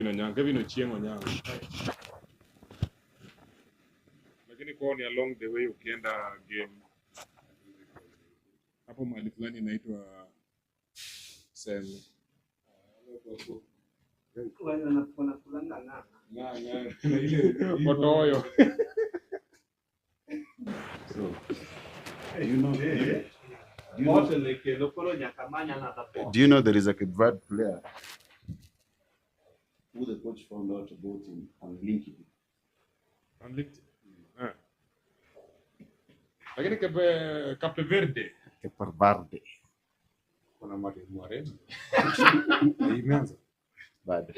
Kevin Ochieng Onyango. Lakini kwa ni along the way ukienda game hapo mahali fulani inaitwa Semi. Motoyo. So, do you know there is a Kibvad player who the coach found out about him on LinkedIn? On LinkedIn? Lakini Cape Verde. Cape Verde. Kuna mari mwareni. Imeanza. Bad.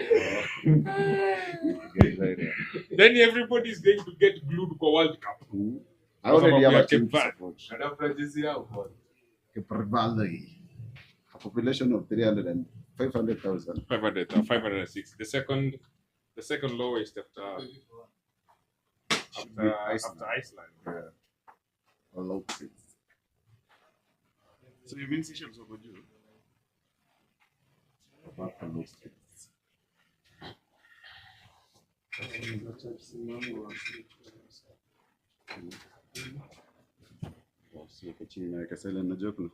Then everybody is going to get glued to World Cup. I already have a team Cape support. Cape Verde. A population of 500,000. 506. The second lowest after Iceland. Yeah. Hello, kids. So you mean Seychelles over you? About hello, kids. Siweke chini naweka silent na joke.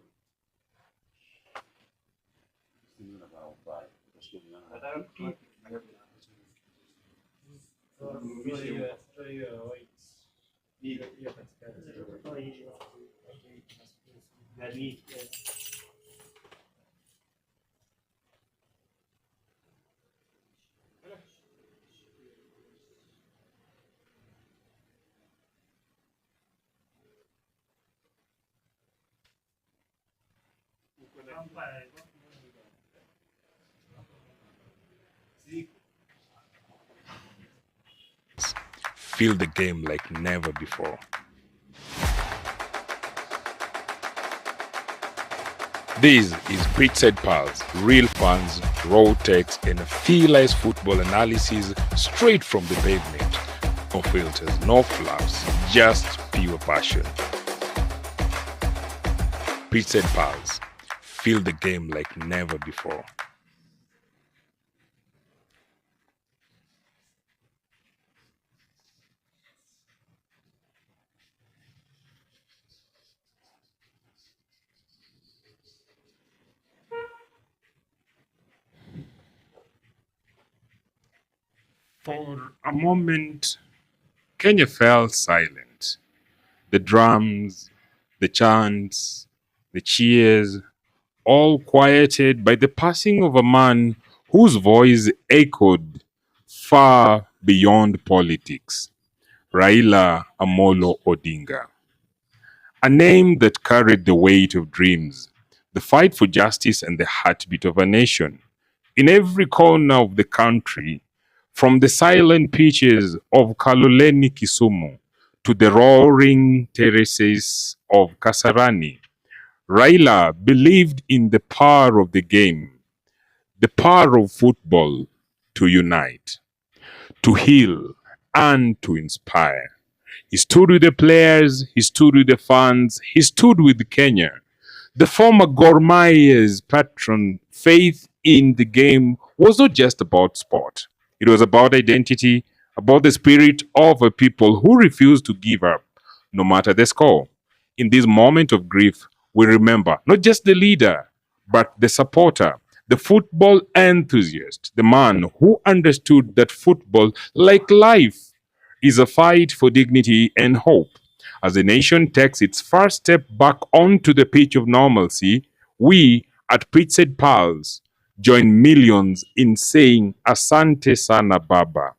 Feel the game like never before. This is Pitchside Pulse, real fans, raw takes, and fearless football analysis straight from the pavement. No filters, no fluffs, just pure passion. Pitchside Pulse, feel the game like never before. For a moment, Kenya fell silent. The drums, the chants, the cheers, all quieted by the passing of a man whose voice echoed far beyond politics, Raila Amolo Odinga. A name that carried the weight of dreams, the fight for justice, and the heartbeat of a nation. In every corner of the country, from the silent pitches of Kaloleni Kisumu to the roaring terraces of Kasarani, Raila believed in the power of the game, the power of football to unite, to heal, and to inspire. He stood with the players, he stood with the fans, he stood with Kenya. The former Gor Mahia's patron, faith in the game was not just about sport. It was about identity, about the spirit of a people who refused to give up, no matter the score. In this moment of grief, we remember not just the leader, but the supporter, the football enthusiast, the man who understood that football, like life, is a fight for dignity and hope. As the nation takes its first step back onto the pitch of normalcy, we at Pitchside Pulse join millions in saying Asante Sana Baba.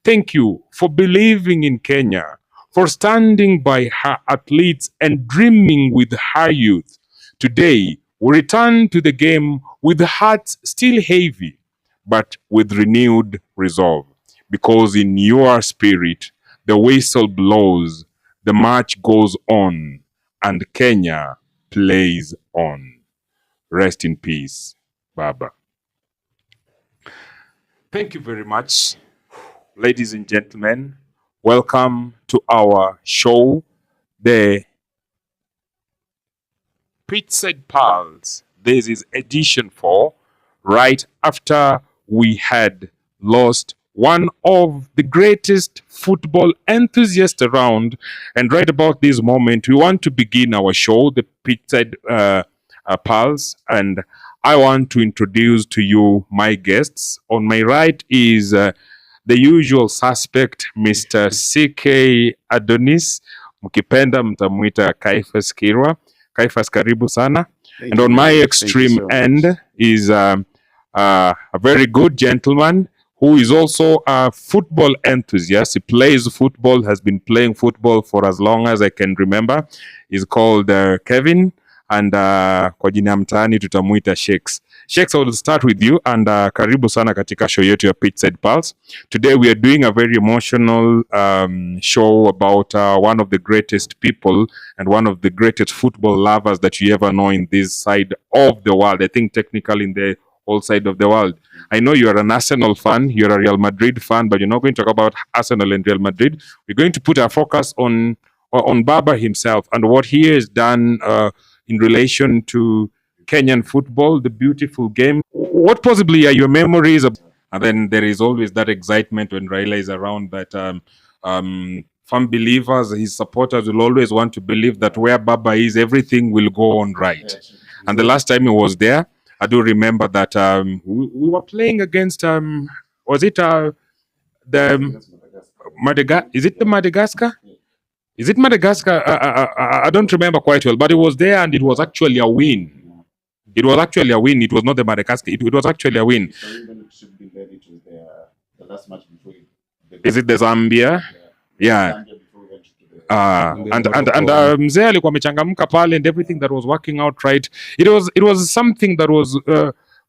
Thank you for believing in Kenya, for standing by her athletes and dreaming with her youth. Today, we return to the game with hearts still heavy, but with renewed resolve. Because in your spirit, the whistle blows, the match goes on, and Kenya plays on. Rest in peace, Baba. Thank you very much, ladies and gentlemen. Welcome to our show, the Pitchside Pulse. This is edition 4, right after we had lost one of the greatest football enthusiasts around. And right about this moment, we want to begin our show, the Pitchside Pulse. And I want to introduce to you my guests. On my right is the usual suspect, Mr. CK Adonis. Mkipenda mtamuita Kaifas Kirwa. Kaifas, karibu sana. And on my extreme end is a very good gentleman who is also a football enthusiast. He plays football, has been playing football for as long as I can remember. He's called Kevin, and kwa jina mtaani tutamuita Shakes. Shakes, I will start with you, and karibu sana katika show yetu ya Pitchside Pulse. Today we are doing a very emotional show about one of the greatest people and one of the greatest football lovers that you ever know in this side of the world. I think technically in the whole side of the world. I know you're an Arsenal fan, you're a Real Madrid fan, but you're not going to talk about Arsenal and Real Madrid. We're going to put our focus on Baba himself and what he has done in relation to Kenyan football, the beautiful game. What possibly are your memories of? And then there is always that excitement when Raila is around, that firm believers, his supporters will always want to believe that where Baba is, everything will go on right. And the last time he was there, I do remember that we were playing against, was it the Madagascar? Is it the Madagascar? Is it Madagascar? I don't remember quite well, but it was there and it was actually a win. It was actually a win. It was not the Madagascar. It was actually a win. The last match before Is it the Zambia? Yeah. And mzee alikuwa amechangamka pale and everything that was working out right. It was something that was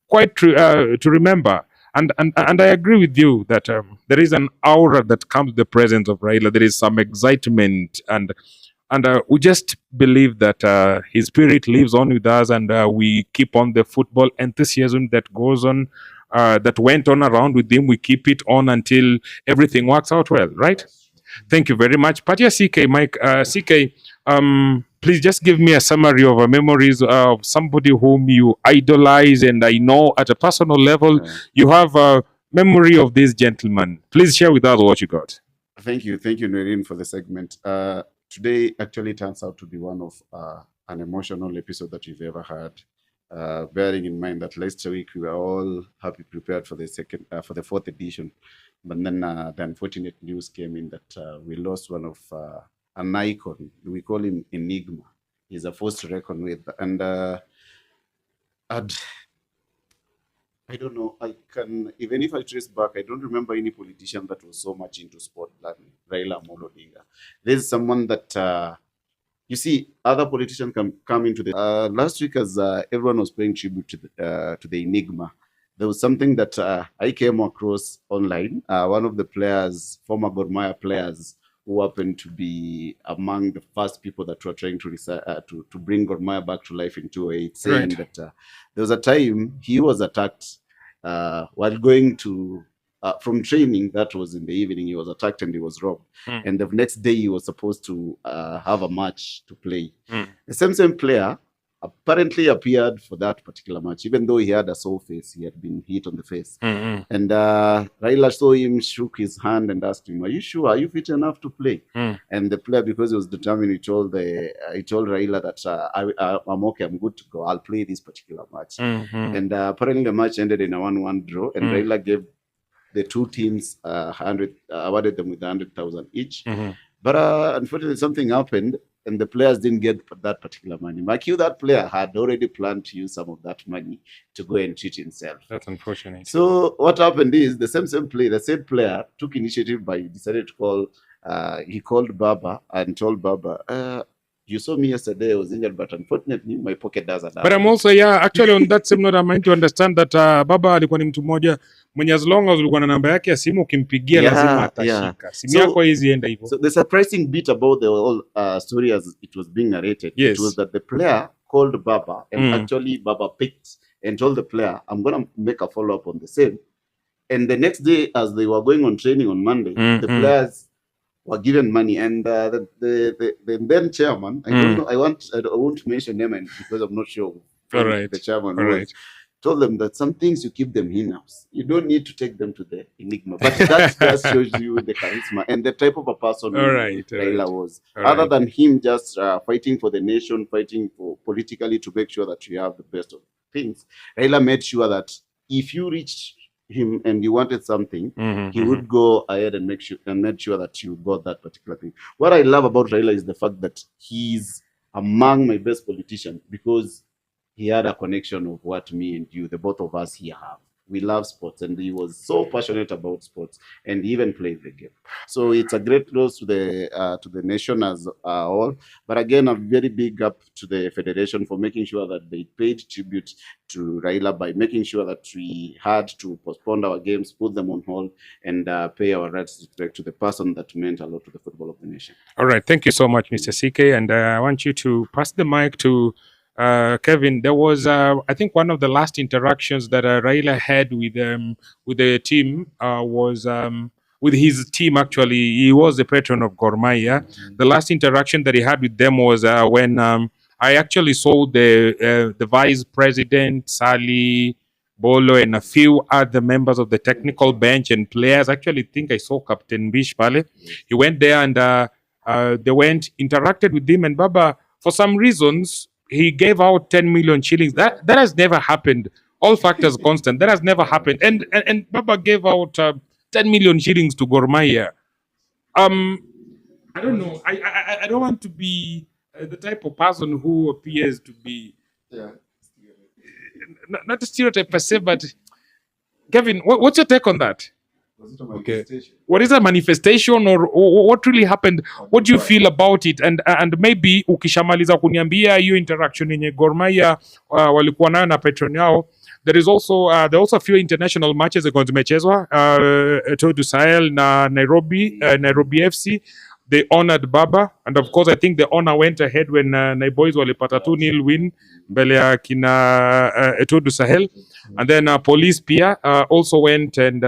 quite to remember. And I agree with you that there is an aura that comes with the presence of Raila. There is some excitement and we just believe that his spirit lives on with us, and we keep on the football enthusiasm that goes on, that went on around with him. We keep it on until everything works out well, right? Thank you very much. Patia CK, Mike, CK, please just give me a summary of memories of somebody whom you idolize, and I know at a personal level you have a memory of this gentleman. Please share with us what you got. Thank you, Noreen, for the segment. Today actually turns out to be one of an emotional episode that we've ever had. Bearing in mind that last week we were all happy prepared for the fourth edition, but then the unfortunate news came in that we lost one of an icon. We call him Enigma. He's a force to reckon with, and I don't know. Even if I trace back, I don't remember any politician that was so much into sport than Raila Amolo Odinga. There's someone that you see, other politicians can come into the. Last week, as everyone was paying tribute to the Enigma, there was something that I came across online. One of the players, former Gor Mahia players, who happened to be among the first people that were trying to bring Gor Mahia back to life in 2008, saying that there was a time he was attacked while going to from training. That was in the evening. He was attacked and he was robbed. And the next day he was supposed to have a match to play. The same player apparently appeared for that particular match, even though he had a sore face. He had been hit on the face. And Raila saw him, shook his hand and asked him, "Are you sure? Are you fit enough to play?" And the player, because he was determined, he told Raila that I'm okay, I'm good to go. I'll play this particular match. And apparently the match ended in a 1-1 draw, and Raila gave the two teams awarded them with 100,000 each. But unfortunately something happened, and the players didn't get that particular money. Like that player had already planned to use some of that money to go and treat himself. That's unfortunate. So what happened is the same player took initiative by decided to call. He called Baba and told Baba, "You saw me yesterday. I was injured, but unfortunately my pocket doesn't." But I'm also actually on that same note, I'm trying to understand that Baba alikuwa ni mtu mmoja mwenye as long as ulikuwa na namba yake ya simu ukimpigia lazima atashika. Simu yako hizi enda hivyo. So the surprising bit about the whole story as it was being narrated, it was that the player called Baba, and actually Baba picked and told the player, "I'm going to make a follow-up on the same." And the next day, as they were going on training on Monday, the players were given money, and the then chairman, I don't know, I won't mention name because I'm not sure who the chairman was. told them that some things you keep them in-house. You don't need to take them to the enigma. But that just shows you the charisma and the type of a person All right, Raila was. all Other right. than him just fighting for the nation, fighting for politically to make sure that we have the best of things, Raila made sure that if you reached him and you wanted something, he would go ahead and make sure that you got that particular thing. What I love about Raila is the fact that he's among my best politicians because he had a connection of what me and you, the both of us here have. We love sports, and he was so passionate about sports, and he even played the game. So it's a great loss to the nation as a whole. But again, a very big up to the federation for making sure that they paid tribute to Raila by making sure that we had to postpone our games, put them on hold, and pay our respect to the person that meant a lot to the football of the nation. All right. Thank you so much, Mr. CK. And I want you to pass the mic to Kevin. There was, I think, one of the last interactions that Raila had with the team was with his team. Actually, he was the patron of Gor Mahia. The last interaction that he had with them was when I actually saw the vice president, Sally Bolo, and a few other members of the technical bench and players. Actually, think I saw Captain Bish Pale. He went there and they went, interacted with him, and Baba, for some reasons, he gave out 10 million shillings. That has never happened. All factors constant. That has never happened. And Baba gave out 10 million shillings to Gor Mahia. I don't know. I don't want to be the type of person who appears to be not a stereotype per se, but Kevin, what's your take on that? Okay. What is a manifestation, or what really happened? What do you feel about it? And maybe ukishamaliza kuniambia hiyo interaction yenye Gor Mahia walikuwa nayo na patron yao, there are also a few international matches that zimechezwa to Sahel na Nairobi FC. They honored Baba, and of course I think the honor went ahead when Naiboys walipata 2-0 win mbele ya kina Etodu Sahel, and then police pia also went and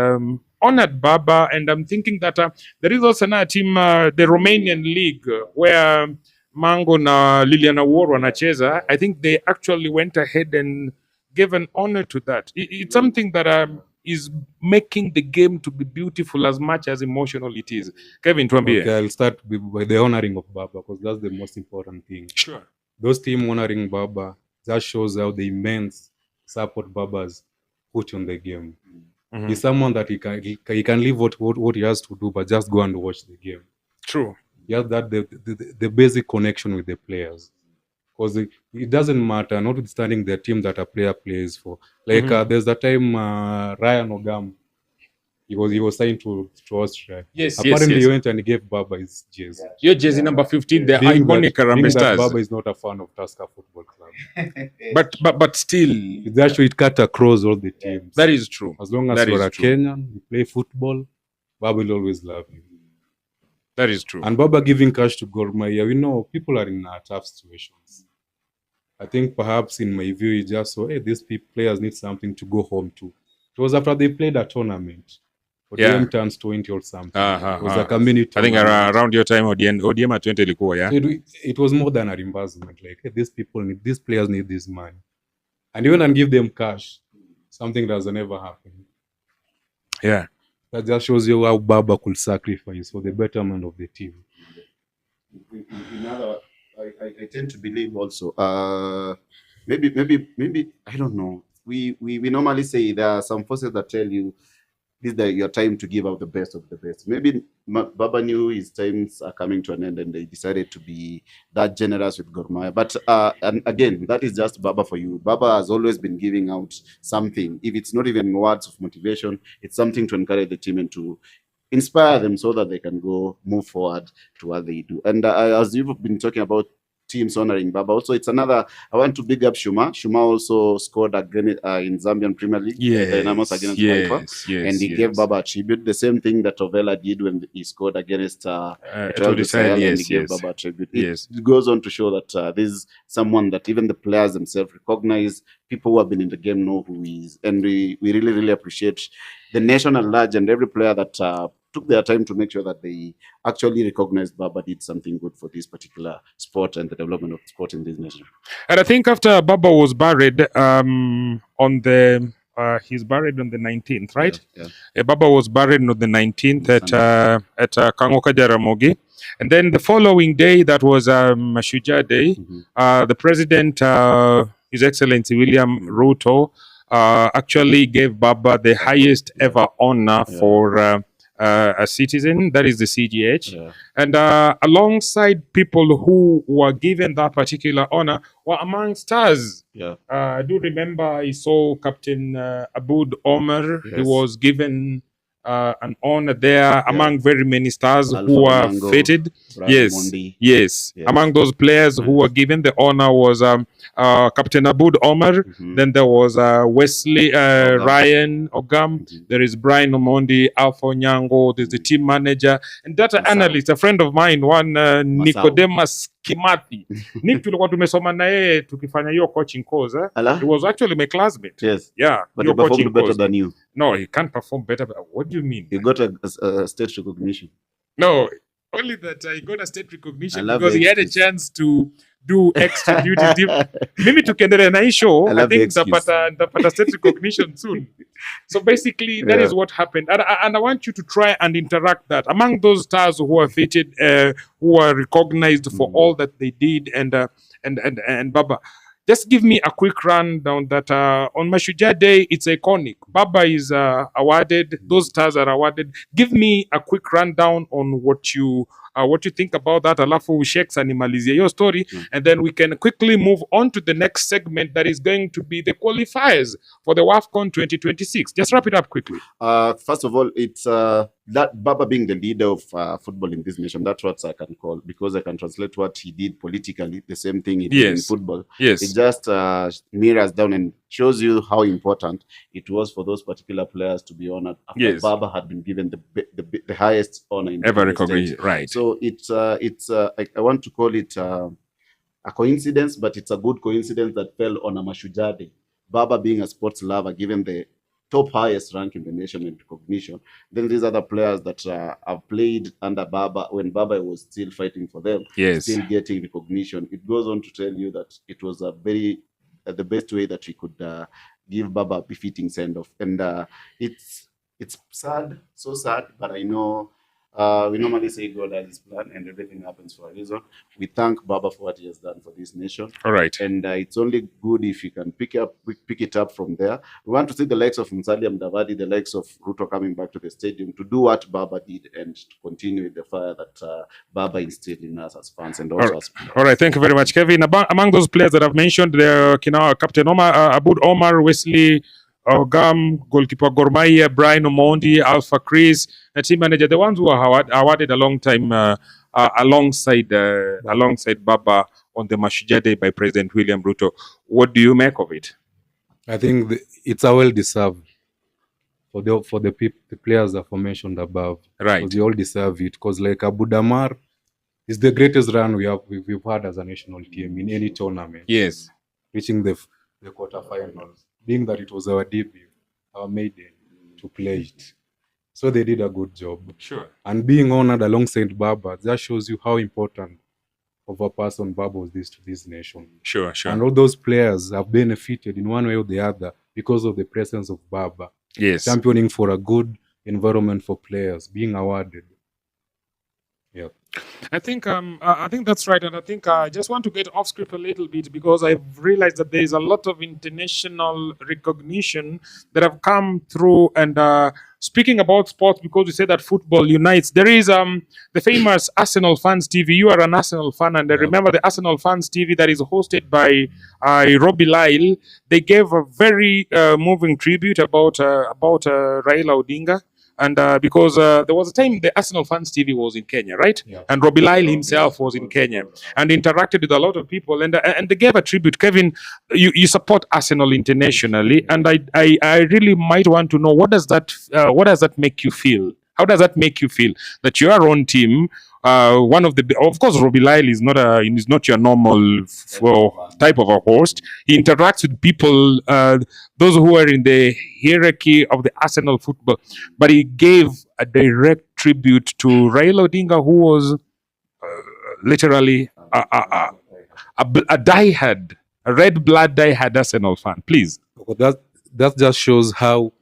honored Baba. And I'm thinking that there is also another team, the Romanian league, where Mango na Liliana War wanacheza. I think they actually went ahead and gave an honor to that. It's something that is making the game to be beautiful as much as emotional it is. Kevin, tuambie. Okay, I'll start by the honoring of Baba, because that's the most important thing. Sure. Those team honoring Baba, that shows how the immense support Baba's put on the game. Mhm. He's someone that he can leave what he has to do, but just go and watch the game. True. He has that the basic connection with the players, because it doesn't matter, notwithstanding the team that a player plays for. Like there's a time Ryan Ogam, he was signed to Austria. Yes, Apparently yes. he went and gave Baba his jersey. Your jersey number 15, the Being iconic that Harambee Stars. Baba is not a fan of Tusker Football Club. But still, It's actually it cut across all the teams. that is true. As long as that you're is a true. Kenyan, you play football, Baba will always love you. That is true. And Baba giving cash to Gor Mahia, we know people are in tough situations. I think perhaps in my view, he just saw, hey, these players need something to go home to. It was after they played a tournament. Yeah. ODM turns 20 or something. It was a community I think tournament. around your time, ODM at 20 ilikuwa, yeah? It was more than a reimbursement. Like, hey, these players need this money. And even and give them cash, something that has never happened. Yeah. That just shows you how Baba could sacrifice for the betterment of the team. I tend to believe also. Maybe I don't know. We normally say there are some forces that tell you this is your time to give out the best of the best. Maybe Baba knew his times are coming to an end, and they decided to be that generous with Gor Mahia. But and again, that is just Baba for you. Baba has always been giving out something. If it's not even words of motivation, it's something to encourage the team and to inspire them so that they can move forward to what they do. And as you've been talking about teams honoring Baba, also it's another. I want to big up Shuma. Shuma also scored again in Zambian Premier League. Dynamos against Haifa, and he gave Baba a tribute. The same thing that Ovela did when he scored against Etodu Sahel, and he gave Baba a tribute. It goes on to show that this is someone that even the players themselves recognize. People who have been in the game know who he is, and we really appreciate the nation at large and every player that took their time to make sure that they actually recognized Baba did something good for this particular sport and the development of sport in this nation. And I think after Baba was buried, he's buried on the 19th, right? Yeah. Baba was buried on the 19th at Kangoka Jaramogi. And then the following day, that was Mashujaa Day, the president, His Excellency William Ruto, actually gave Baba the highest ever honor for a citizen, that is the CGH. Yeah. And alongside people who were given that particular honor were among stars. Yeah. I do remember I saw Captain Aboud Omar. Yes. He was given an honor there among very many stars Alpha who were Mango, fated. Brian Yes, Mondi. yes. Among those players who were given the honor was Captain Aboud Omar. Then there was Wesley Ryan Ogam. There is Brian Omondi, Alpha Nyango. There's the team manager and data analyst, a friend of mine, one Nicodemus Kimathi. Nick tulikuwa tumesoma na yeye tukifanya hiyo coaching course. He was actually my classmate. Yes. Yeah. But he performed better than you. No, he can't perform better. What do you mean? He got a state recognition. No, only that he got a state recognition I love because the he had a excuse. chance to do extra duty. Mimi tukiendelea na hii show, I I love the think excuse. nitapata state recognition soon. So basically, that is what happened. And I want you to try and interact that. Among those stars who are featured, who are recognized for all that they did, and Baba, just give me a quick rundown that on Mashujaa Day, it's iconic. Baba is awarded, those stars are awarded. Give me a quick rundown on what you think about that. Alafu Sheikhs animalizie your story, and then we can quickly move on to the next segment that is going to be the qualifiers for the WAFCON 2026. Just wrap it up quickly. First of all, it's that Baba being the leader of football in this nation. That's what I can call, because I can translate what he did politically, the same thing he did in football. Yes. It just mirrors down and shows you how important it was for those particular players to be honored after Baba had been given the highest honor in ever the recognized. state. Right. So I want to call it a coincidence, but it's a good coincidence that fell on a Mashujaa Day. Baba being a sports lover, given the top highest rank in the nation in recognition. Then these other players that have played under Baba when Baba was still fighting for them, still getting recognition. It goes on to tell you that it was a very the best way that we could give Baba a befitting send off. And it's sad, so sad, but I know we normally say God has his plan and everything happens for a reason. We thank Baba for what he has done for this nation. All right. And it's only good if you can pick it up from there. We want to see the likes of Musalia Mudavadi, the likes of Ruto coming back to the stadium to do what Baba did and to continue with the fire that Baba instilled in us as fans and also as players. All right, thank you very much, Kevin. Among those players that I've mentioned, there, Captain Omar, Aboud Omar, Wesley Ogam, goalkeeper Gor Mahia, Brian Omondi, Alpha Chris, the team manager, the ones who are awarded a long time alongside Baba on the Mashujaa Day by President William Ruto. What do you make of it? I think it's a well deserved for the players that were mentioned above. Right. They all deserve it, because like Aboud Omar is the greatest run we've had as a national team in any tournament. Yes. Reaching the quarterfinals, being that it was our debut, our maiden to play it. So they did a good job. Sure. And being honored alongside Baba, that shows you how important of a person Baba was to this nation. Sure. And all those players have benefited in one way or the other because of the presence of Baba. Yes. Championing for a good environment for players, being awarded. Yeah. I think that's right, and I think I just want to get off script a little bit because I've realized that there is a lot of international recognition that have come through. And speaking about sports, because we say that football unites, there is the famous Arsenal Fans TV. You are an Arsenal fan, and I remember the Arsenal Fans TV that is hosted by Robbie Lyle. They gave a very moving tribute about Raila Odinga. And because there was a time the Arsenal Fans TV was in Kenya, right? Yeah. And Robbie Lyle himself was in Kenya and interacted with a lot of people. And they gave a tribute. Kevin, you support Arsenal internationally, and I really might want to know, what does that make you feel? How does that make you feel that your own team, of course, Robbie Lyle is not your normal type of a host. He interacts with people, those who are in the hierarchy of the Arsenal football, but he gave a direct tribute to Raila Odinga, who was literally a diehard, a red blood diehard Arsenal fan. Please. Because that just shows how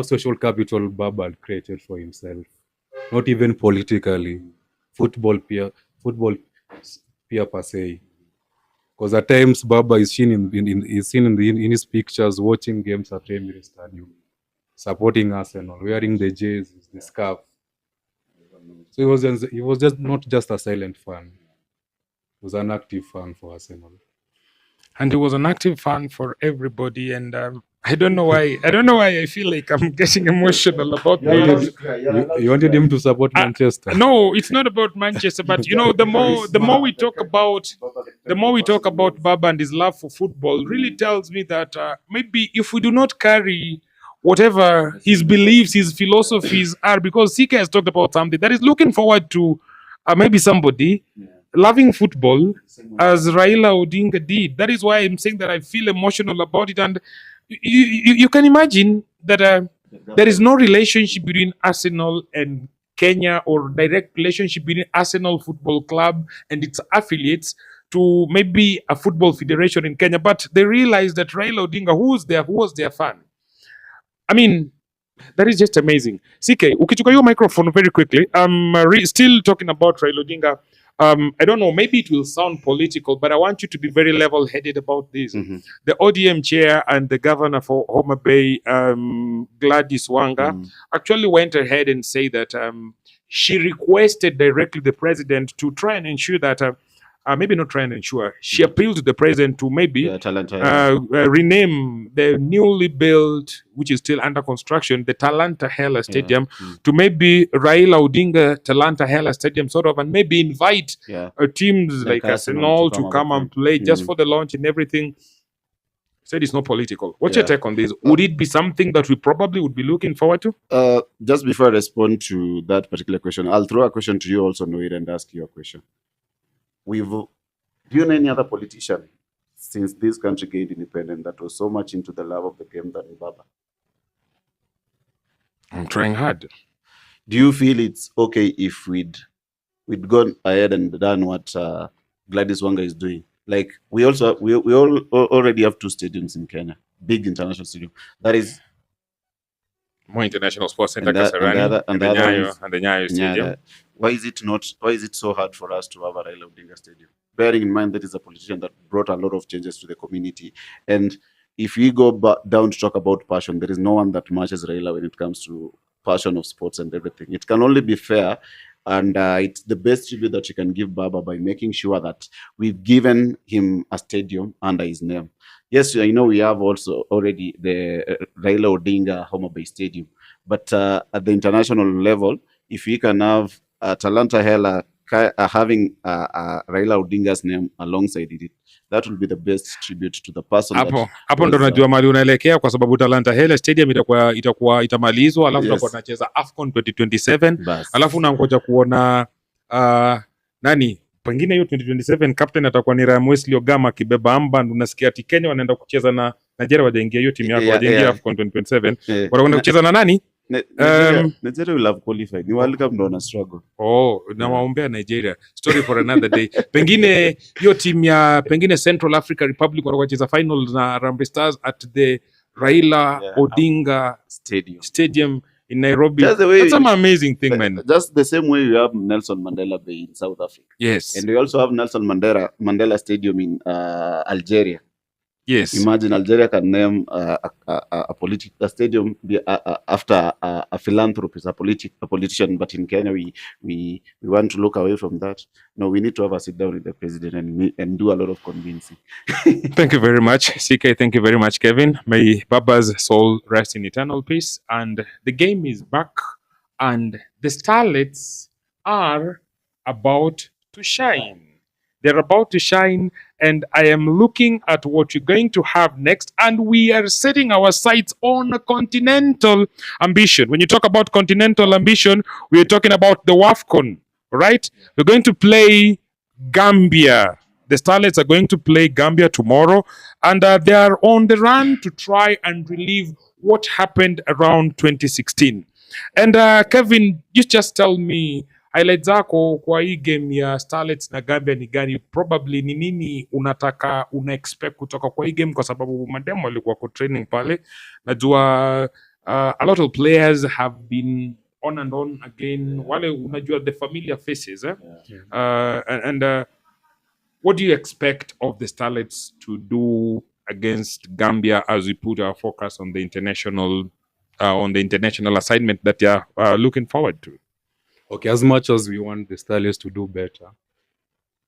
social capital Baba had created for himself. Not even politically, football peer per se. Because at times Baba is seen in his pictures watching games at Emirates Stadium, supporting Arsenal, wearing the jerseys, the scarf. So he was just not just a silent fan. He was an active fan for Arsenal. And he was an active fan for everybody. And I don't know why. I feel like I'm getting emotional about this. You wanted him to support Manchester. No, it's not about Manchester. But you know, the more we talk about Baba and his love for football, really tells me that maybe if we do not carry whatever his beliefs, his philosophies are, because CK has talked about something that is looking forward to maybe somebody loving football as Raila Odinga did. That is why I'm saying that I feel emotional about it. And you can imagine that there is no relationship between Arsenal and Kenya, or direct relationship between Arsenal Football Club and its affiliates to maybe a football federation in Kenya. But they realized that Raila Odinga, who was their fan. I mean, that is just amazing. CK, ukichukua your microphone very quickly. Still talking about Raila Odinga. I don't know, maybe it will sound political, but I want you to be very level-headed about this. Mm-hmm. The ODM chair and the governor for Homa Bay, Gladys Wanga, actually went ahead and said that she requested directly the president to try and ensure that, maybe not try and ensure, she appealed to the president to maybe rename the newly built, which is still under construction, the Talanta Hela Stadium, to maybe Raila Odinga Talanta Hela Stadium, sort of, and maybe invite teams like Arsenal to come and play just for the launch and everything. Said it's not political. What's your take on this? Would it be something that we probably would be looking forward to? Just before I respond to that particular question, I'll throw a question to you also, Noir, and ask you a question. Do you know any other politician since this country gained independence that was so much into the love of the game than Baba? I'm trying hard. Do you feel it's okay if we'd gone ahead and done what Gladys Wanga is doing? Like we all already have 2 stadiums in Kenya, big international stadium. That is more international sports center, Kasarani, and the Nyayo Stadium. Why is it so hard for us to have a Raila Odinga Stadium? Bearing in mind that is a politician that brought a lot of changes to the community. And if we go down to talk about passion, there is no one that matches Raila when it comes to passion of sports and everything. It can only be fair. And it's the best tribute that you can give Baba by making sure that we've given him a stadium under his name. Yes, I know we have also already the Raila Odinga Homa Bay Stadium. But at the international level, if we can have Talanta Hela having Raila Odinga's name alongside it, that will be the best tribute to the person. Hapo ndo najua mali unaelekea, kwa sababu Talanta Hela Stadium itamalizwa, alafu tutakuwa tunacheza AFCON 2027, alafu unangoja kuona nani pengine hiyo 2027 captain atakuwa ni Ram Wesley Ogama akibeba armband. Unasikia ati Kenya wanaenda kucheza na Nigeria, wajaingia hiyo timu yako, wajaingia AFCON 2027, wanaenda kucheza na nani? Nigeria will have qualified. Ni World Cup ndo wana struggle. Na waombea Nigeria. Story for another day. Pengine hiyo timu ya Central Africa Republic wanakuwa cheza finals na Harambee Stars at the Raila Odinga Stadium in Nairobi. That's an amazing thing, man. Just the same way you have Nelson Mandela Bay in South Africa. Yes. And we also have Nelson Mandela Stadium in Algeria. Yes. Imagine Algeria can name a stadium after a philanthropist, a politician, but in Kenya we want to look away from that. No, we need to have a sit down with the president and do a lot of convincing. Thank you very much, CK. Thank you very much, Kevin. May Baba's soul rest in eternal peace. And the game is back, and the Starlets are about to shine. They're about to shine, and I am looking at what you're going to have next, and we are setting our sights on a continental ambition. When you talk about continental ambition, we are talking about the WAFCON, right? We're going to play Gambia. The Starlets are going to play Gambia tomorrow, and they are on the run to try and relive what happened around 2016. And Kevin, you just tell me highlights zako kwa hii game ya Starlets na Gambia ni gani? Probably ni nini una expect kutoka kwa hii game, kwa sababu mademo walikuwa kwa training pale. Najua a lot of players have been on and on again. Wale unajua the familiar faces, eh? What do you expect of the Starlets to do against Gambia as we put our focus on the international assignment that you are looking forward to? Okay, as much as we want the Starlets to do better,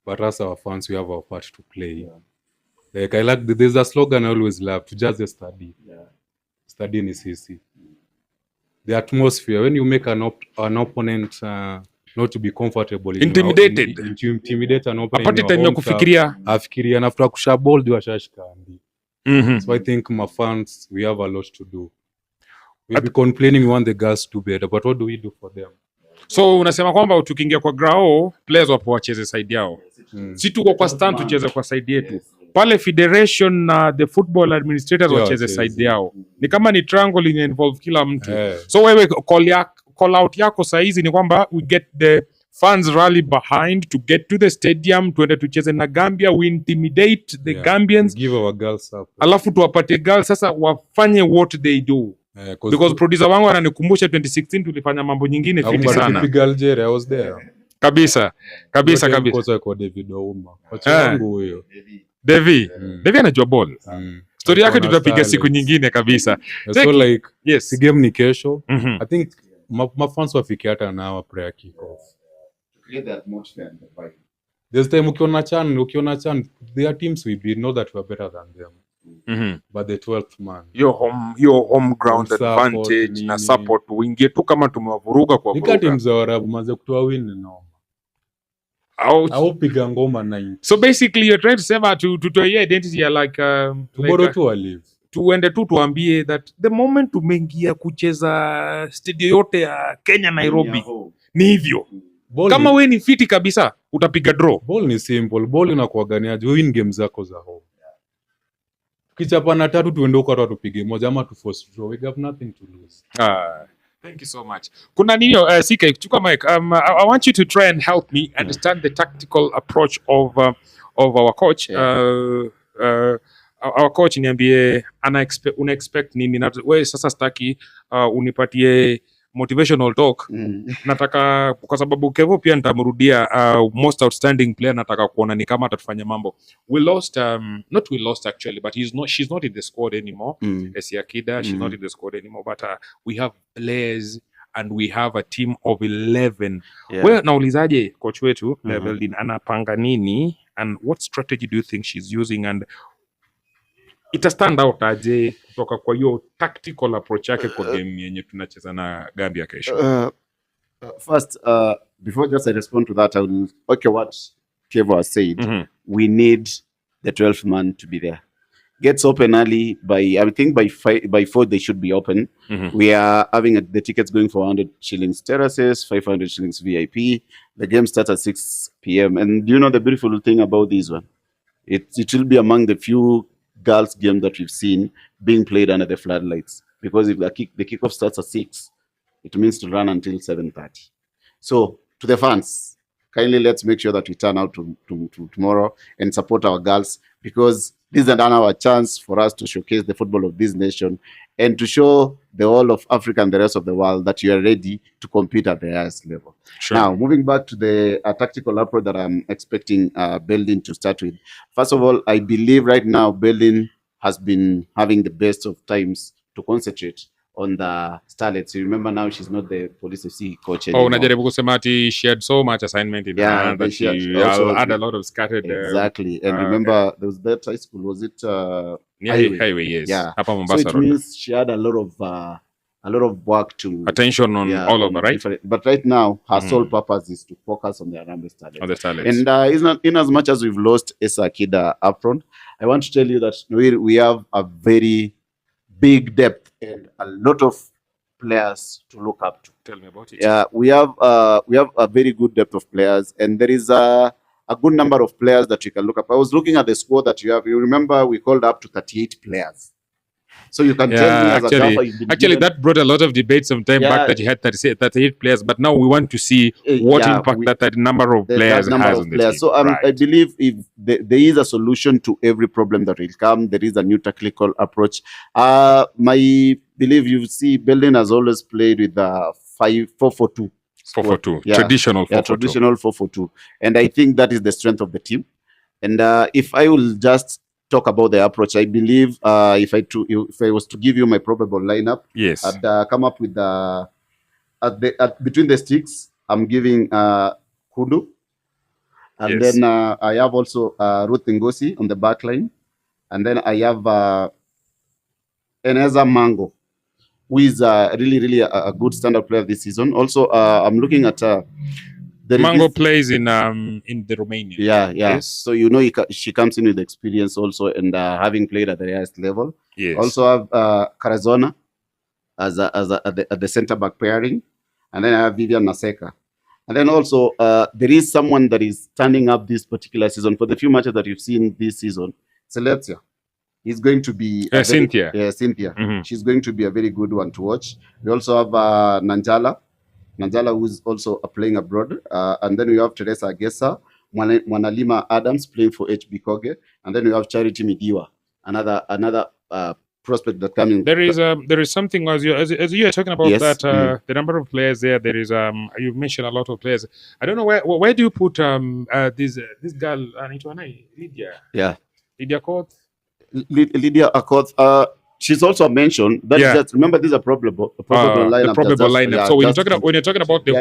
but as our fans, we have our part to play. Like I like there's a slogan I always love: to just study. Study is easy. The atmosphere when you make an opponent not to be comfortable, Intimidated. Intimidate an opponent. Apati time ya kufikiria. Afikiria na after kushabol ndio ashashika. So I think my fans, we have a lot to do. We'll be complaining we want the girls to do better, but what do we do for them? So unasema kwamba tukiingia kwa grao players wapo wacheze side yao. Si tuko kwa stand tucheze kwa side yetu. Pale federation na the football administrators wacheze side yao. Ni kama ni triangle ina involve kila mtu. So wewe call out yako saizi ni kwamba we get the fans rally behind to get to the stadium, tuende tucheze na Gambia, we intimidate the Gambians, give our girls up, alafu tuwapatie girls sasa wafanye what they do. Because producer wangu ananikumbusha 2016 tulifanya mambo nyingine fiti sana. Algeria, I was there. Kabisa. Kwa David Ouma. Wacha wangu huyo. Devi anajua ball. Story yake tutapiga siku nyingine kabisa. So like yes, game ni kesho. I think my fans wafike hata na our prayer kick off. Create the atmosphere and the vibe. This time ukiona chan, there are teams we beat, know that we are better than them. But the 12th man, your home ground advantage na support uingie tu kama tumewavuruga kwa vuruga. Teams za Arabu manze kutoa win no. Au piga ngoma 90. So basically you're trying to say to your identity are like tomorrow to live. Tuende tu tuambie that the moment tumeingia kucheza studio yote ya Kenya Nairobi ni hivyo. Kama we ni fiti kabisa utapiga draw. Ball ni simple. Ball inakuaganiaje win games zako za home. Kichapana 3 tuende huko hata tupige moja ama tu force draw. We have nothing to lose. Thank you so much. Kuna nini CK chukua mic. I want you to try and help me understand the tactical approach of our coach. Our coach niambie una expect nini na wewe sasa staki unipatie motivational talk. Nataka kwa sababu Kevo pia nitamrudia most outstanding player, nataka kuona ni kama atatufanya mambo. We lost actually, but she's not in the squad anymore. Esiakida, she's not in the squad anymore, but we have players and we have a team of 11. Wewe naulizaje coach wetu Beldin anapanga nini and what strategy do you think she's using and ita stand out aje kutoka kwa hiyo tactical approach yake kwa game yenye tunacheza na Gambia kesho? First, before just I respond to that, I will what Kevo has said. We need the 12th man to be there. Gets open early I think by 4 they should be open. We are having the tickets going for 100 shillings terraces, 500 shillings VIP. The game starts at 6 p.m. And you know the beautiful thing about this one? It will be among the few girls game that we've seen being played under the floodlights, because if the kickoff starts at 6, it means to run until 7:30. So to the fans, kindly let's make sure that we turn out to tomorrow and support our girls, because this is another chance for us to showcase the football of this nation and to show the whole of Africa and the rest of the world that you are ready to compete at the highest level. Sure. Now, moving back to the tactical approach that I'm expecting Berlin to start with. First of all, I believe right now Berlin has been having the best of times to concentrate on the Starlets. You remember now she's not the Police FC coach anymore. Unajaribu kusema ati she had so much assignment in her hand that she had a lot of scattered. Exactly. And remember, there was that high school, was it? Highway, yes. Yeah. Hapa Mombasa. So it means she had a lot of work to attention on all of them, right? But right now, her sole purpose is to focus on the Harambee Starlets. On the Starlets. And it's not, in as much as we've lost Esa Akida up front, I want to tell you that we have a very big depth and a lot of players to look up to. Tell me about it. Yeah, we have a very good depth of players, and there is a good number of players that you can look up. I was looking at the squad that you have. You remember we called up to 38 players. So you can tell me as a gaffer, you've been Actually, given- that brought a lot of debate some time back that you had 38 players, but now we want to see what impact that number of players has on the team. So I believe if there is a solution to every problem that will come, there is a new tactical approach. My belief, you see, Berlin has always played with the 4-4-2. 4-4-2, Yeah. traditional 4-4-2. Traditional 4-4-2. And I think that is the strength of the team. And if I will just talk about the approach, I believe if I was to give you my probable lineup, yes, I'd come up with between the sticks, I'm giving Kudu. And then I have also Ruth Ngosi on the back line. And then I have Eneza Mango, who is really a good standard player this season. Also, I'm looking at Mango plays in the Romania. Yeah. Yes. So she comes in with experience also, and having played at the highest level. Yes. Also have Carazona at the center back pairing, and then I have Vivian Naseka. And then also there is someone that is standing up this particular season for the few matches that you've seen this season. Celestia is going to be Cynthia. Cynthia. Mm-hmm. She's going to be a very good one to watch. We also have Nanjala, who is also playing abroad. And then we have Teresa Agesa, Mwanalima Adams playing for HB Koge. And then we have Charity Midiwa, another prospect that coming. There is something as you are talking about that the number of players there. There is you mentioned a lot of players. I don't know where do you put this girl Lydia? Yeah. Lydia Court. Lydia Akoth. She's also mentioned that is just, remember, this is a probable lineup. The probable lineup. So when you're talking about the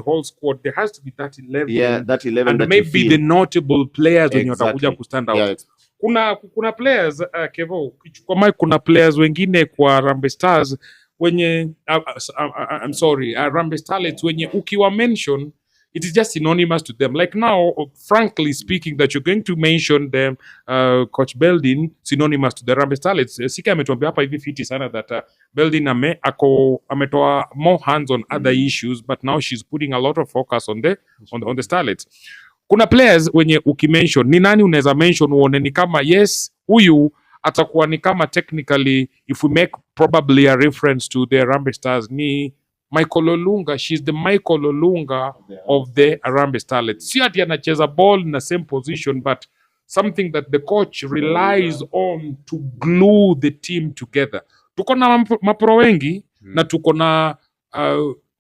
whole squad, there has to be that 11. Yeah, that 11. And maybe the notable players when watakuja kustand out. Yeah. Kuna players Kevo, kuna players wengine kwa Harambee Stars wenye I'm sorry, Harambee Starlets wenye ukiwa mention, it is just synonymous to them. Like now, frankly speaking, that you're going to mention them, Coach Beldin, synonymous to the Harambee Starlets. Sika ametuambia hapa hivi fiti sana that Beldin ametoa more hands on other issues, but now she's putting a lot of focus on the Starlets. Kuna players wenye ukimention, ni nani unaweza mention uone ni kama yes, huyu atakuwa ni kama technically, if we make probably a reference to the Harambee Stars, ni Michael Olunga. She's the Michael Olunga of the Harambee Starlets. Si ati anacheza ball in the same position, but something that the coach relies on to glue the team together. Tuko na mapro wengi na tuko na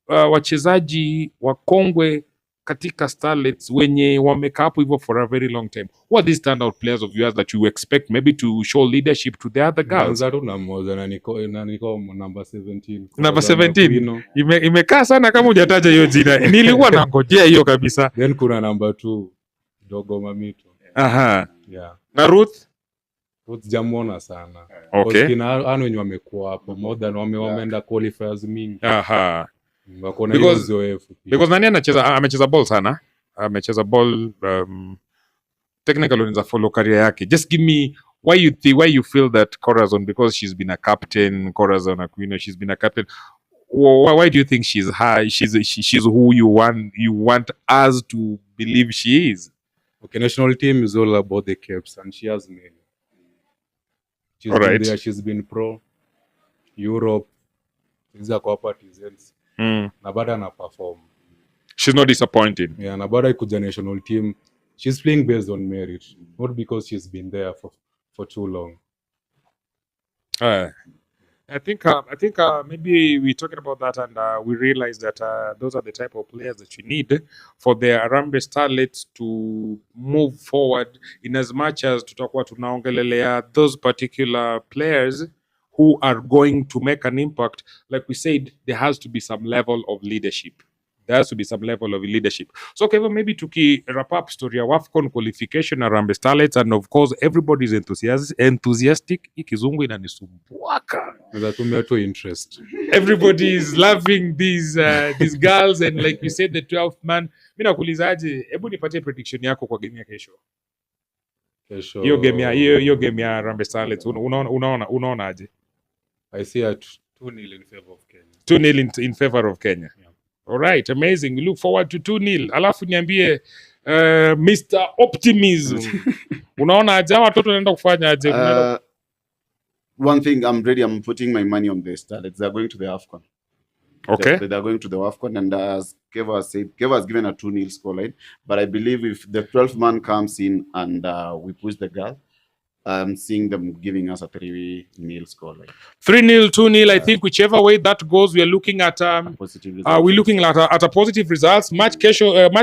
wachezaji wakongwe katika Starlets wenye wamekaa hapo hivyo for a very long time. What are these standout players of yours that you expect maybe to show leadership to the other girls? na niko number 17. Number 17. Imekaa sana kama hujataja hiyo jina. Nilikuwa nangojea hiyo kabisa. Then kuna number 2, Dogo Mamito. Aha. Yeah. Na Ruth jamona sana. Okay. Kina wenye wamekuwa hapo more than wameenda qualifiers mingi. Aha. Because nani amecheza ball sana. Amecheza ball technically unaweza follow career yake. Just give me why you feel that Corazon, because she's been a captain, Corazon Aquino, she's been a captain. Why do you think she's high? She's who you want us to believe she is? Okay, national team is all about the caps, and she has many. She's all been right. There, she's been pro Europe. These are co-partisans. Na bado ana perform. She's not disappointing. Yeah, na bado ikuja national team. She's playing based on merit, not because she's been there for too long. I think maybe we're talking about that and we realize that those are the type of players that you need for the Harambee Starlets to move forward, in as much as tutakuwa tunaongelelea those particular players who are going to make an impact. Like we said, there has to be some level of leadership. So Kevin, maybe to wrap up story of AFCON qualification Harambee Starlets, and of course everybody's enthusiastic. Ikizungu inanisumbuaka. Interest. Everybody is loving these girls, and like we said, the 12th man. Mimi nakuulizaje, hebu nipatie prediction yako kwa game ya kesho. Hiyo game ya Harambee Starlets unaona aje? I see a 2-0 in favor of Kenya. 2-0 in favor of Kenya. Yeah. All right, amazing. We look forward to 2-0. Alafu niambie Mr. Optimism. Unaona aje watoto wanaenda kufanya aje? One thing I'm putting my money on this. They're going to the AFCON. Okay. They're going to the AFCON, and as Keva said, Keva has given a 2-0 scoreline. But I believe if the 12th man comes in and we push the girl, I'm seeing them giving us a 3-0 scoreline. 3-0, 2-0. I think whichever way that goes, we are looking at we're looking at a positive results. Match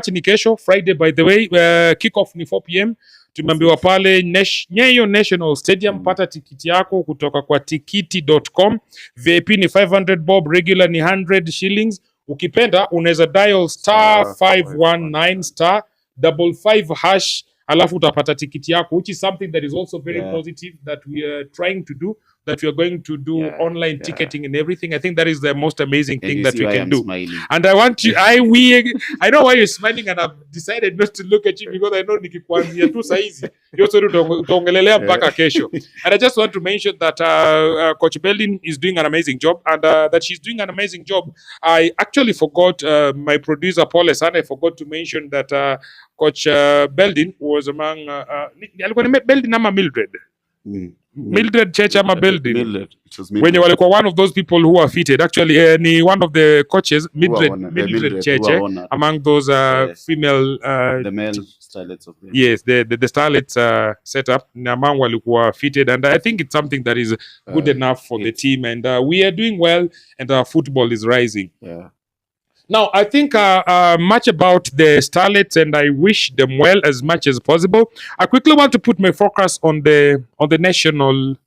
ni kesho Friday, by the way. Kickoff ni 4 p.m. Tumeambiwa pale Nyayo National Stadium. Pata tikiti yako kutoka kwa tikiti.com. VIP ni 500 bob, regular ni 100 shillings. Ukipenda unaweza dial *519 *55# alafu utapata tikiti yako, which is something that is also very positive that we are trying to do, that we are going to do online ticketing and everything. I think that is the most amazing thing that we can do. Smiling. And I want you, I know why you're smiling, and I've decided not to look at you because I know nikikuanzia tu saizi yote tuongelelea mpaka kesho. And I just want to mention that Coach Beldin is doing an amazing job, and that she's doing an amazing job. I actually forgot, my producer Paul Esana, I forgot to mention that Coach Beldin was among alikuwa ni Beldin ama Mildred. Mildred Church ama Beldin. When you were one of those people who are fitted, actually ni one of the coaches, Mildred Church, among those female the male starlets of them. Yes, the starlets setup among walikuwa fitted, and I think it's something that is good enough for the team, and we are doing well, and our football is rising. Yeah. Now, I think much about the starlets, and I wish them well as much as possible. I quickly want to put my focus on the national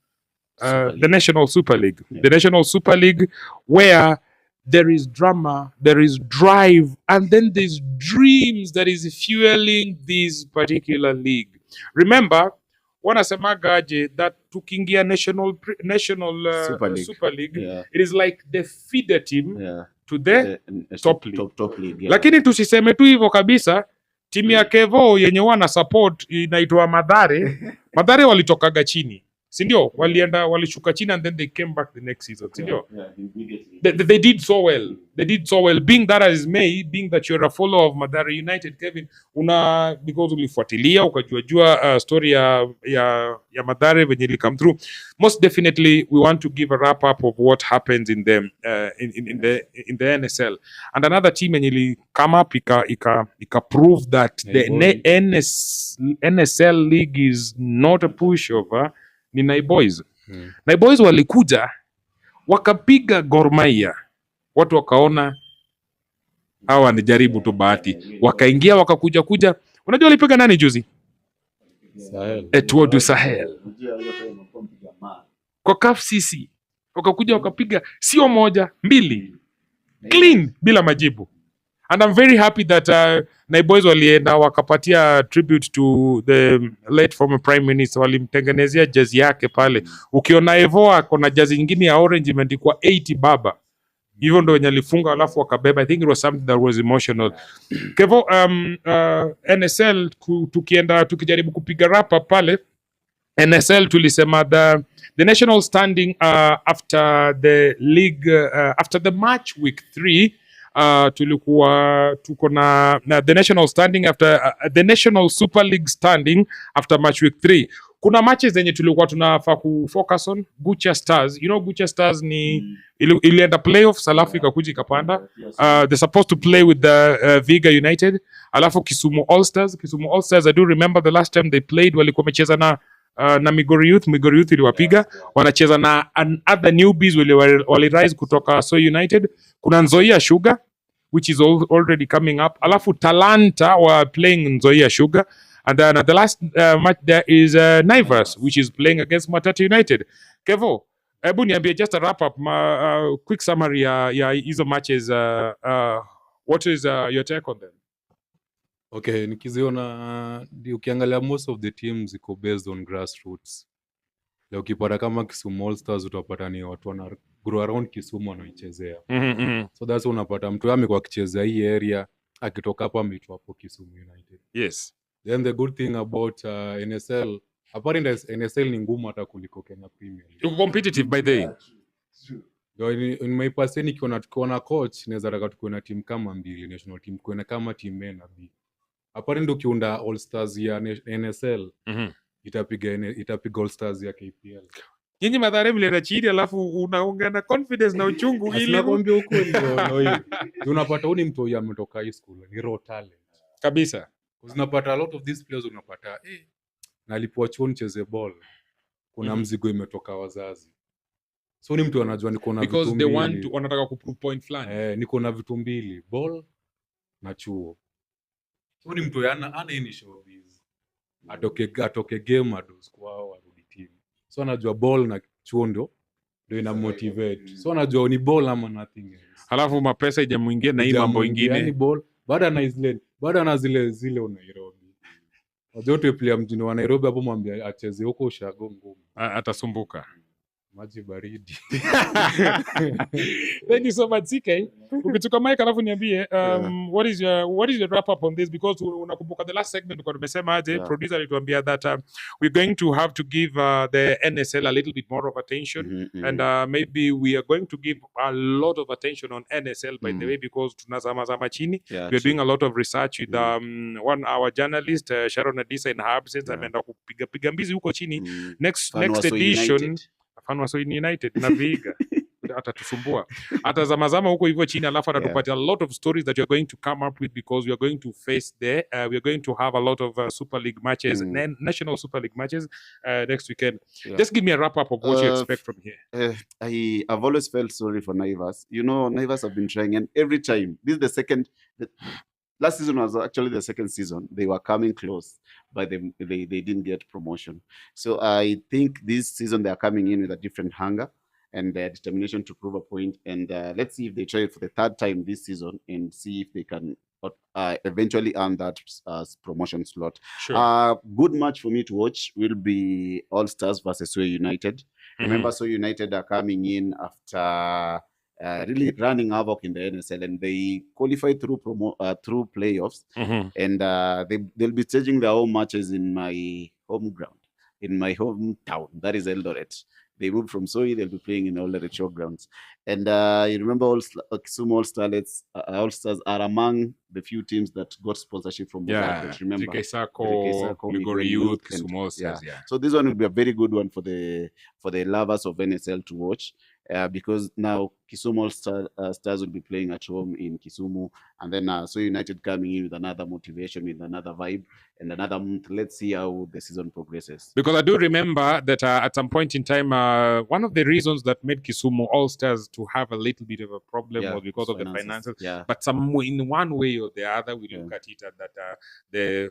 Super League, the National Super League, where there is drama, there is drive, and then there's dreams that is fueling this particular league. Remember, wanasemagaje that tukiingia national Super League, it is like the feeder team to the top league. Top league, Lakini tusiseme tu hivyo kabisa. Timu ya Kevo yenye wana support inaitwa Madare walitokaga chini, si ndio? Walishuka chini, and then they came back the next season, si ndio? They did so well. They did so well. Being that as may, being that you're a follower of Madare United, Kevin, because ulifuatilia ukajua story ya Madare venye ili come through. Most definitely, we want to give a wrap up of what happens in the NSL. And another team yenye ili come up ika prove that the NSL league is not a pushover. Ni Naiboys. Naiboys walikuja wakapiga Gor Mahia, watu wakaona hawa ni jaribu tu bahati, wakaingia wakakuja. Unajua walipiga nani juzi? Etoile du Sahel kwa CAF CC, wakakuja wakapiga sio moja, mbili clean bila majibu. And I'm very happy that Naiboys walienda wakapatia tribute to the late former prime minister, walimtengenezea jazi yake pale. Ukiona Evo akona jazi nyingine ya orange imeandikwa 80 baba, hivyo ndo wenye alifunga alafu wakabeba. I think it was something that was emotional. Kevo, NSL tukijaribu kupiga rapa pale NSL, tulisema the national standing after the league after the match week 3 tulikuwa tuko na the national standing after the National Super League standing after match week 3. Kuna matches zenye tulikuwa tunafaa kufocus on. Gucha Stars, you know Gucha Stars ni ilienda playoffs alafu ikakuja ikapanda. They're supposed to play with the Viga United, alafu Kisumu All Stars, I do remember the last time they played walikuwa wamecheza na Migori Youth iliwapiga. Wanacheza na other newbies wali rise kutoka So United. Kuna Nzoia Sugar which is already coming up, alafu Talanta were playing Nzoia Sugar, and then the last match there is Naivas which is playing against Matata United. Kevo, hebu niambie just a wrap up, quick summary ya hizo matches. What is your take on them? Okay, nikiziona ukiangalia most of the teams iko based on grassroots. Leo ukipata kama Kisumu All Stars utapata ni watu wana grow around Kisumu wanaichezea. So that's unapata mtu amekuwa akichezea hii area, akitoka hapo ameitwa hapo Kisumu United. Yes. Then the good thing about NSL, apparently NSL ni ngumu hata kuliko Kenya Premier League. You're competitive by the way. In my person tukiona coach naweza taka tukiona team kama mbili national team, tukiona kama team A na B. Apparently ukiunda All Stars ya NSL Mhm. itapiga All Stars ya KPL. Nyinyi Mathare mlienda chini alafu unaongea na confidence na uchungu ili Asinakwambia ukweli no hii. Unapata huyu ni mtu huyu ametoka high school, ni raw talent. kabisa. Unapata a lot of these players unapata na alipoa chuo nicheze ball. Kuna mzigo imetoka wazazi. So ni mtu anajua niko na vitu mbili. Because they want to wanataka kuprove point fulani. Niko na vitu mbili, ball na chuo. So ni mtu ana any showbiz. Atoke game ados kwao arudi team. So anajua ball na chuo ndio ina motivate. So anajua ni ball ama nothing else. Halafu mapesa ijamuingia na hii mambo ingine. Ni ball. Baada na zile Nairobi. Wajote player mjini wa Nairobi hapo mwambia acheze huko ushago ngumu. Atasumbuka. Maji baridi. Thank you so much, CK. Ukituka mic alafu niambie what is your wrap up on this, because unakumbuka the last segment kwa tumesema aje producer alituambia that we're going to have to give the NSL a little bit more of attention and maybe we are going to give a lot of attention on NSL by the way, because tunazama chini. We're doing a lot of research with our journalist Sharon Adisa in her absence. Ameenda kupiga mbizi huko chini. Next edition Fanwaso United na Viga atatusumbua atazamazama huko hivyo chini, alafu atatupatia a lot of stories that you are going to come up with, because we are going to face we are going to have a lot of Super League matches, national Super League matches next weekend. Just give me a wrap up of what you expect from here. I've always felt sorry for Naivas. You know, Naivas have been trying, and every time, this is the second. Last season was actually the second season. They were coming close, but they didn't get promotion. So I think this season they are coming in with a different hunger and determination to prove a point. And let's see if they try it for the third time this season and see if they can eventually earn that promotion slot. Sure. Good match for me to watch will be All Stars versus Soy United. Remember, Soy United are coming in after really running havoc in the NSL, and they qualified through playoffs, and they'll be staging their home matches in my home ground, in my hometown, that is Eldoret. They moved from Soy, they'll be playing in Eldoret showgrounds. And you remember Kisumu All Stars are among the few teams that got sponsorship from both. Remember? Sako, Ligori Youth, Kisumu All Stars, So this one will be a very good one for the lovers of NSL to watch. Because now Kisumu All Stars will be playing at home in Kisumu, and then Soy United coming in with another motivation, with another vibe, and another month. Let's see how the season progresses. Because I do remember that at some point in time, one of the reasons that made Kisumu All Stars to have a little bit of a problem was because of the finances. But in one way or the other, we look at it that the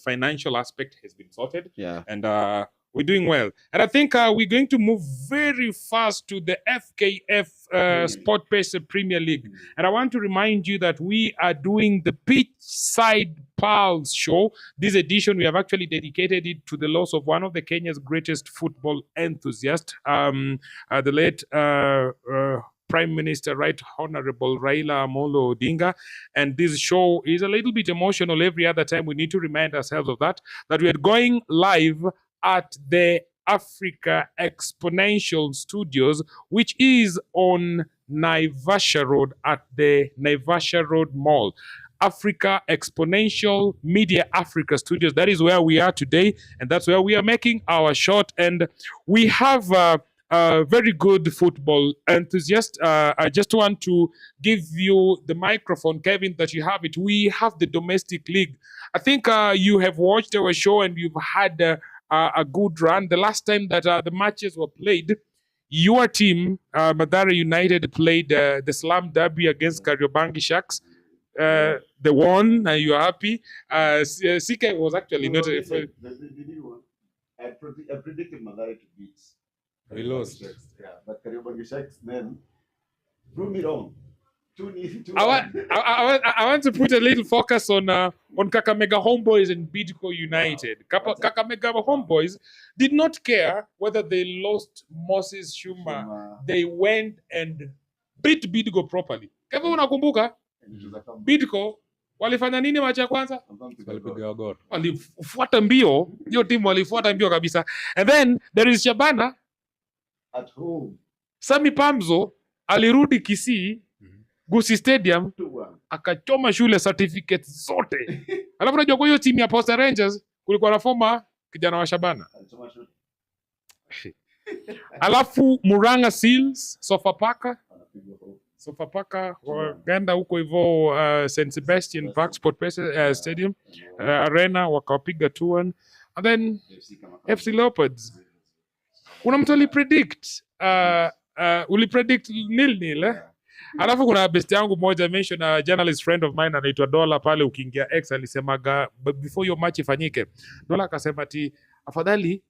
financial aspect has been sorted, and we're doing well. And I think we're going to move very fast to the FKF Sport Pacer Premier League. And I want to remind you that we are doing the Pitchside Pulse show. This edition, we have actually dedicated it to the loss of one of the Kenya's greatest football enthusiasts, the late Prime Minister, Right Honorable Raila Amolo Odinga. And this show is a little bit emotional every other time. We need to remind ourselves of that we are going live at the Africa Exponential Studios, which is on Naivasha Road at the Naivasha Road Mall. Africa Exponential Media Africa Studios. That is where we are today, and that's where we are making our shot. And we have a very good football enthusiast. I just want to give you the microphone, Kevin, that you have it. We have the domestic league. I think you have watched our show and you've had a good run. The last time that the matches were played, your team, Mathare United, played the Slum Derby against Kariobangi Sharks. They won, and you're happy. CK was actually not. I predicted Mathare to beat. We lost. But Kariobangi Sharks then proved me wrong. I want to put a little focus on Kakamega Homeboys and Bidco United. Kakamega Homeboys did not care whether they lost Moses Shuma. They went and beat Bidco properly. Kama unakumbuka? Bidco walifanya nini machi ya kwanza? Walipiga goli. Walifuata mbio. Hiyo timu walifuata mbio kabisa. And then there is Shabana at home. Sami Pamzo alirudi Kisii Gusii Stadium akachoma shule certificates zote. Alafu unajua kwa hiyo timu ya Posta Rangers kulikuwa na former kijana wa Shabana. Alafu Murang'a Seals, Sofapaka wakaenda huko hivyo St Sebastian Park Stadium Arena wakawapiga 2-1, and then FC Leopards. Kuna mtu alipredict ulipredict 0-0 Alafu kuna best yangu moja mention a journalist friend of mine anaitwa Dola pale, ukiingia X alisemaga before your match ifanyike, Dola akasema ati afadhali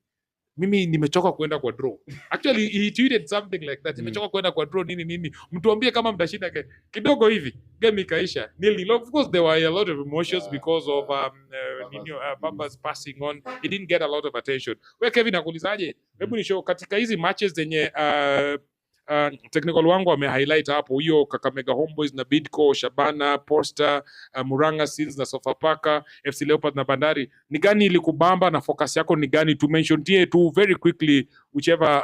mimi nimechoka kuenda kwa draw. Actually he tweeted something like that, nimechoka kuenda kwa draw nini, mtuambie kama mtashinda kidogo hivi game ikaisha 0-0. Of course there were a lot of emotions because of Bamba's passing on. He didn't get a lot of attention. Wewe Kevin nakuulizaje, hebu ni show katika hizi matches zenye technical wangu ame-highlight hapo, hiyo Kakamega Homeboys na Bidco, Shabana, Posta, Murang'a Seals na Sofapaka, FC Leopards na Bandari, ni gani ilikubamba na focus yako ni gani? To mention two very quickly, whichever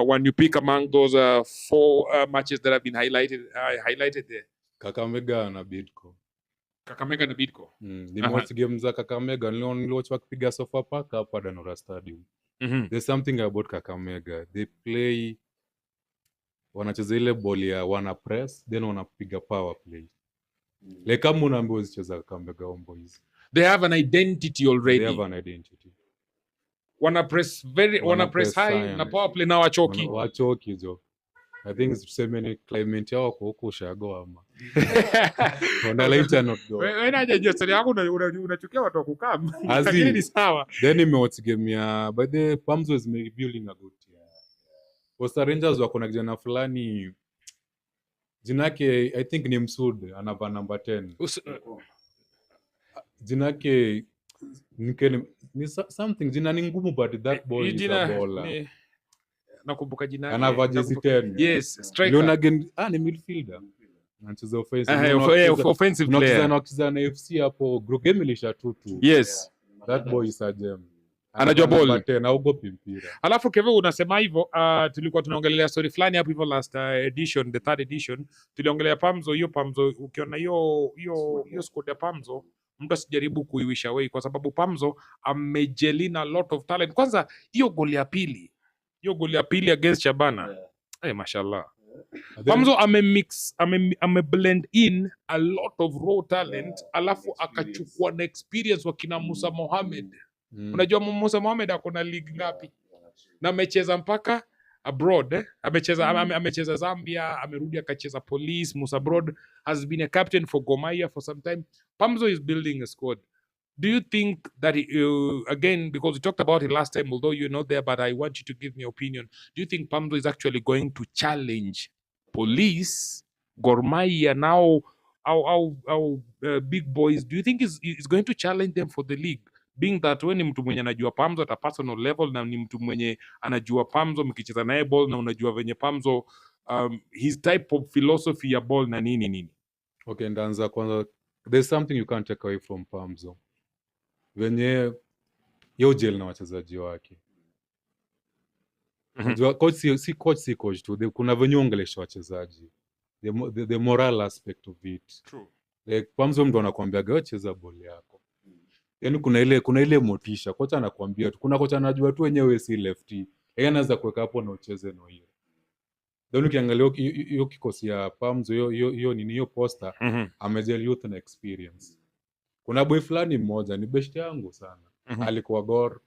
one you pick among those 4 matches that have been highlighted there. Kakamega na Bidco. Nimewacha game za Kakamega, niliwatch wakipiga Sofapaka hapa Danora Stadium. There's something about Kakamega. They play, wanacheza ile ball ya wana press then wanapiga power play. Like kama unaambiwa zicheza Kakamega Homeboys, they have an identity already. They have an identity. Wana press high na power play na wachoki jo. I think tuseme ni climate yao kwa huko Ushago ama. Wanalaita not go. Wewe unaje story yako unachukia watu kukaa. Lakini ni sawa. Then imewatch game ya by the Palms was building a good team. Posta Rangers wako na kijana fulani jina yake I think ni Msud, anava number 10. Jina yake ni something, jina ni ngumu but that boy is a baller. Nakumbuka jina yake. Anava jezi 10. Yes, striker. Leonagen ni midfielder. Anacheza offensive. Offensive player. Anacheza na FC hapo group game ilisha 2-2. Yes. That boy is a gem. Anajua ball. Anaogopa mpira. Alafu Kevin unasema hivyo, tulikuwa tunaongelea story fulani hapo hivyo last edition, the 3rd edition, tuliongelea Pamzo. Hiyo Pamzo ukiona hiyo squad ya Pamzo, mtu asijaribu kuiwisha way kwa sababu Pamzo amejelina a lot of talent. Kwanza hiyo goal ya pili against Shabana. Mashallah. Pamzo ame-blend in a lot of raw talent, alafu akachukua na experience wa kina Musa Mohamed. Unajua Musa Mohamed akona league ngapi? Na amecheza mpaka abroad, amecheza Zambia, amerudi akacheza Police. Musa Broad has been a captain for Gor Mahia for some time. Pamzo is building a squad. Do you think that again, because we talked about it last time, although you're not there, but I want you to give me your opinion. Do you think Pamzo is actually going to challenge Police, Gor Mahia now, our big boys? Do you think is going to challenge them for the league? Being that when ni mtu mwenye anajua Pamzo at a personal level, na ni mtu mwenye anajua Pamzo mkicheza naye ball, na unajua venye Pamzo his type of philosophy ya ball na nini. Okay, ndaanza kwanza. There's something you can't take away from Pamzo. Venye yo gel na wachezaji wake. Coach si coach tu. Kuna venye ongelesha wachezaji. The moral aspect of it. True. Like Pamzo mtu anakuambia gawa cheza ball yako. Yaani kuna ile motisha. Kocha anakuambia tu. Kuna kocha anajua tu wenyewe si lefty. Yeye anaweza kuweka hapo na ucheze na hiyo. Ndio ukiangalia hiyo kikosi ya Pamzo hiyo Posta amejel youth na experience. Kuna boy fulani mmoja ni best yangu sana. Alikuwa Gor.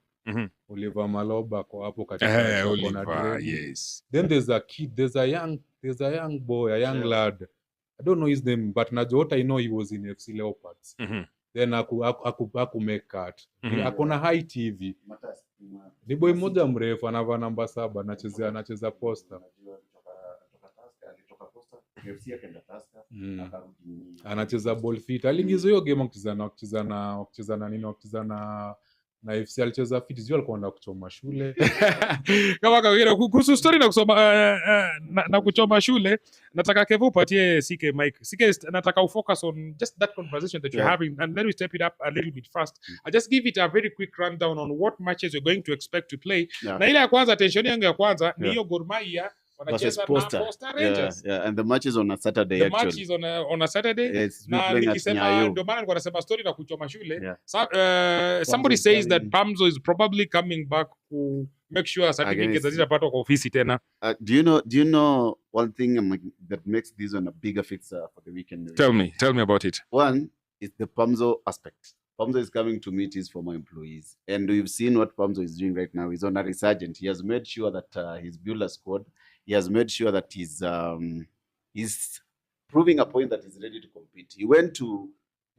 Oliver Maloba kwa hapo katika Oliver, yes. Then there's a kid, there's a young boy, a young lad. I don't know his name, but najua what I know he was in FC Leopards. Then aku make cut. Akona high TV. Ni boy mmoja mrefu anavaa namba 7 anacheza Posta. Anacheza ball fit. Aliingiza hiyo game akicheza na FC alicheza fit. Sio alikuwa anaenda kuchoma shule. Kama kawaida kuhusu story na kusoma na kuchoma shule, nataka Kevo upatie CK Mike. CK, nataka ufocus on just that conversation that you're having, and then we step it up a little bit fast. I just give it a very quick rundown on what matches you're going to expect to play. Na ile ya kwanza, tension yangu ya kwanza ni hiyo Gor Mahia wanacheza na Posta. Posta Rangers. Yeah, and the match is on a Saturday The actually. match is on a Saturday. It's Na playing at nikisema Nyayo. ndio maana nilikuwa nasema story na kuchoma shule. Yeah. Somebody is says that carrying- Pamzo is probably coming back to make sure certificates Against- hazitapatwa kwa ofisi tena. Do you know one thing that makes this one a bigger fixture for the weekend? Tell me about it. One is the Pamzo aspect. Pamzo is coming to meet his former employees, and we've seen what Pamzo is doing right now. He's on a resurgent. He has made sure that he's built a squad. He has made sure that he's proving a point that he's ready to compete. He went to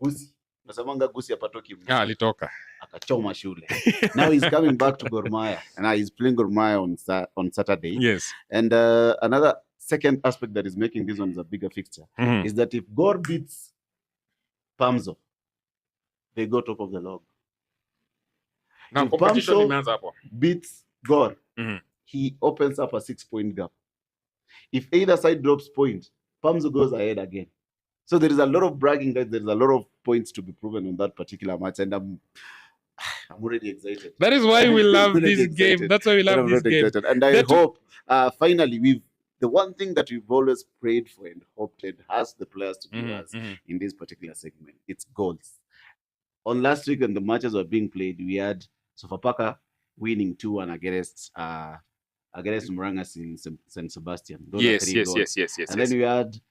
Gusi. Nasamanga Gusi apatoki. Alitoka. Akachoma shule. Now he's coming back to Gor Mahia, and now he's playing Gor Mahia on Saturday. Yes. And another second aspect that is making this one a bigger fixture is that if Gor beats Pamzo, they go top of the log. Now If competition Pamzo imeanza hapo. beats Gor, he opens up a 6-point gap. If either side drops point, Pamzo goes ahead again. So there is a lot of bragging, guys. There is a lot of points to be proven on that particular match, and I'm already excited. That is why we love Already this excited. game. That's why we love this Already game. excited. And I hope finally the one thing that we've always prayed for and hoped and asked the players to do us in this particular segment, it's goals. On last week when the matches were being played, we had Sofapaka winning 2-1 against Morangas in St. Sebastian. Those are 3 goals. Yes. And then we had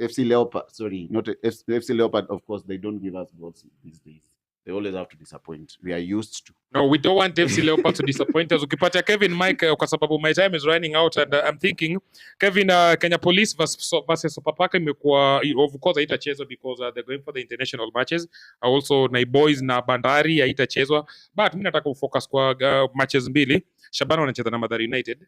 FC Leopard. Sorry, not FC Leopard. Of course, they don't give us goals these days. They always have to disappoint. We are used to. No, we don't want FC Leopards to disappoint us. Ukipata Kevin Mike kwa sababu my time is running out and I'm thinking Kevin Kenya Police versus Sofapaka imekuwa of course haitachezwa because they're going for the international matches. Also Naiboys na Bandari haitachezwa, but mimi nataka kufocus kwa matches mbili. Shabana wanacheza na Mathare United.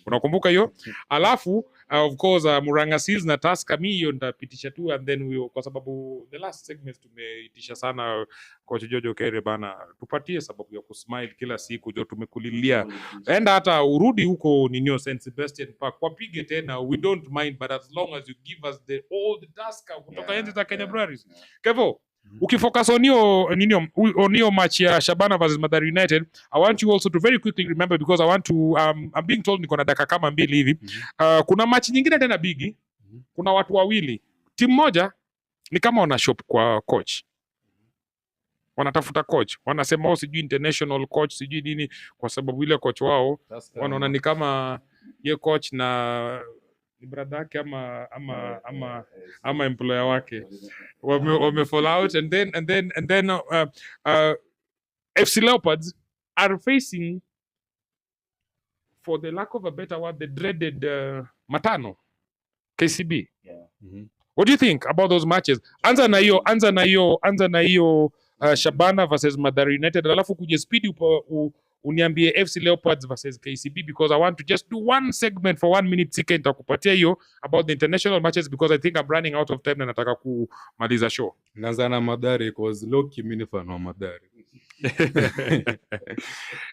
Unakumbuka hiyo? Alafu of course Murang'a Seals na Tusker, mimi hiyo nitapitisha tu and then kwa sababu the last segment tumeitisha sana coach Jojo Kere bana, tupatie sababu ya kusmile kila siku jo, tumekulilia enda hata urudi huko ninyo St. Sebastian Park wapige tena, we don't mind, but as long as you give us the old Tusker kutoka enzi za Kenya Breweries. Kevo, ukifocus on your match ya Shabana versus Mathare United, I want you also to very quickly remember because I want to I'm being told niko na dakika kama 2 hivi. Kuna match nyingine tena bigi. Kuna watu wawili. Timu moja ni kama wana shop kwa coach. Wanatafuta coach. Wanasema wao sijui international coach sijui nini kwa sababu ile coach wao wanaona ni kama ye coach na brother yake ama employer wake wame fall out and then FC Leopards are facing, for the lack of a better word, the dreaded Matano KCB. What do you think about those matches? Anza na hiyo Shabana versus Mathare United, alafu kuje speed uniambie FC Leopards versus KCB because I want to just do one segment for 1 minute sika nitakupatia hiyo about the international matches because I think I'm running out of time na nataka kumaliza show. Naanza na Mathare because low key mimi ni fan wa Mathare.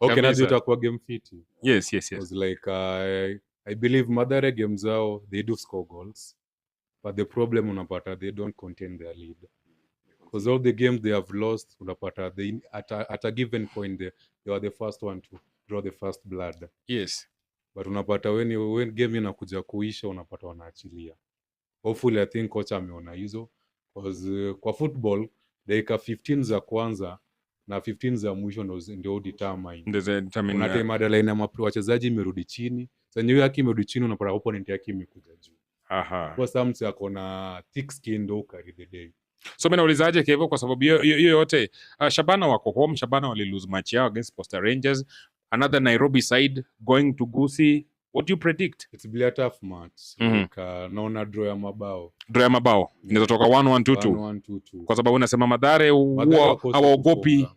Okay, na itakuwa game fit. Yes. Because like I believe Mathare games zao they do score goals, but the problem unapata they don't contain their lead. Because all the games they have lost, unapata they at a given point they are the first one to draw the first blood. Yes. But unapata when game inakuja kuisha unapata wanaachilia. Hopefully I think coach ameona hizo because kwa football dakika 15 za kwanza na 15 za mwisho ndio determine. Una time line ya wachezaji imerudi chini. Sasa nyewe yake imerudi chini unapata opponent yake imekuja juu. Kwa sababu yako na thick skin ndio carry the day. So mimi naulizaje Kevo kwa sababu hiyo yote Shabana wako home, Shabana wali lose match yao against Posta Rangers, another Nairobi side going to Gusii. What do you predict? It's be a tough match. Like naona draw ya mabao. Inaweza toka 1-1 2-2. Kwa sababu unasema Mathare hawaogopi.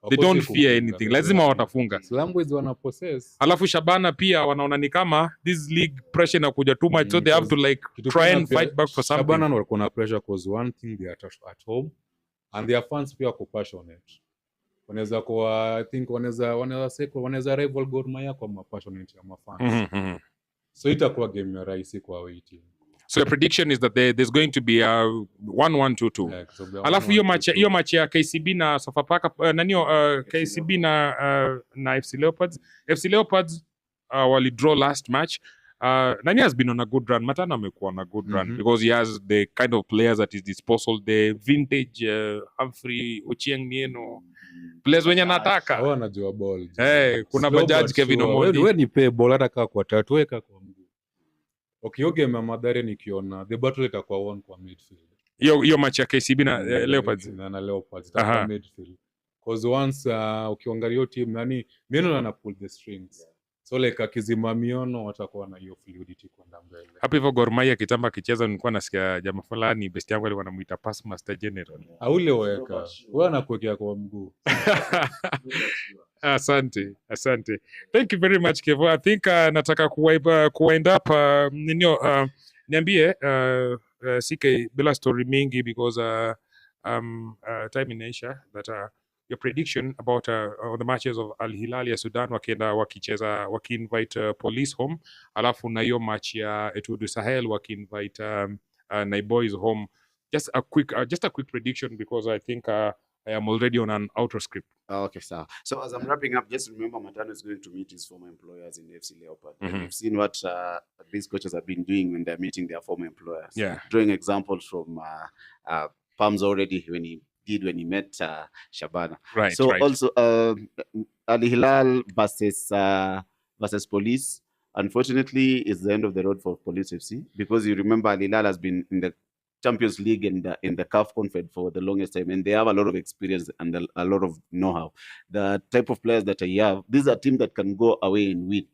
They don't fear anything. Lazima watafunga. Slumboys wana possess. Alafu Shabana pia wanaona ni kama this league pressure na kuja too much so they have to like try and fight back for something. Shabana wako na pressure because one thing they are at home and their fans pia wako passionate. Wanaweza kwa I think wanaweza rival Gor Mahia kwa passionate ya fans. So itakuwa game ya rahisi kwa waiting. So your prediction is that there's going to be 1-1 2-2. Yeah, alafu hiyo match ya KCB na Sofapaka KCB na FC Leopards. FC Leopards walidraw last match. Nani has been on a good run. Matano amekuwa on a good run because he has the kind of players at his disposal, the vintage Humphrey, Ochieng Nieno, players wenye anataka. Hawa anajua ball. Kuna Slow Bajaj but Kevin sure. Omondi. Wewe nipe ball hata kaa kwa tatu, weka kwa mguu. Okay, hiyo game ya Mathare nikiona the battle itakuwa won kwa midfield. Hiyo match ya KCB na Leopards. Na Leopards itakuwa midfield. Because once ukiangalia hiyo team yani Miono ana pull the strings. So like akizima Miono watakuwa na hiyo fluidity kwenda mbele. Hapo hivyo Gor Mahia kitamba akicheza nilikuwa nasikia jamaa fulani best yangu alikuwa anamuita pass master general. Aule weka. Wewe anakuwekea kwa mguu. Asante. Thank you very much Kevo. I think nataka kuwind up niambie CK bila story mingi because time inaisha that your prediction about the matches of Al Hilal ya Sudan waki-invite police home, alafu na hiyo match ya Etudu Sahel waki-invite Naiboys home. Just a quick prediction because I think I am already on an outer script. Okay, so as I'm wrapping up, just remember Matano is going to meet his former employers in FC Leopard. We've seen what these coaches have been doing when they're meeting their former employers. Yeah. Drawing examples from Palms already when he met Shabana. Right. So right. also Al Hilal versus Police. Unfortunately, it's the end of the road for Police FC because you remember Al Hilal has been in the Champions League and in the CAF Confed for the longest time, and they have a lot of experience and a lot of know-how. The type of players that I have, these are teams that can go away and win.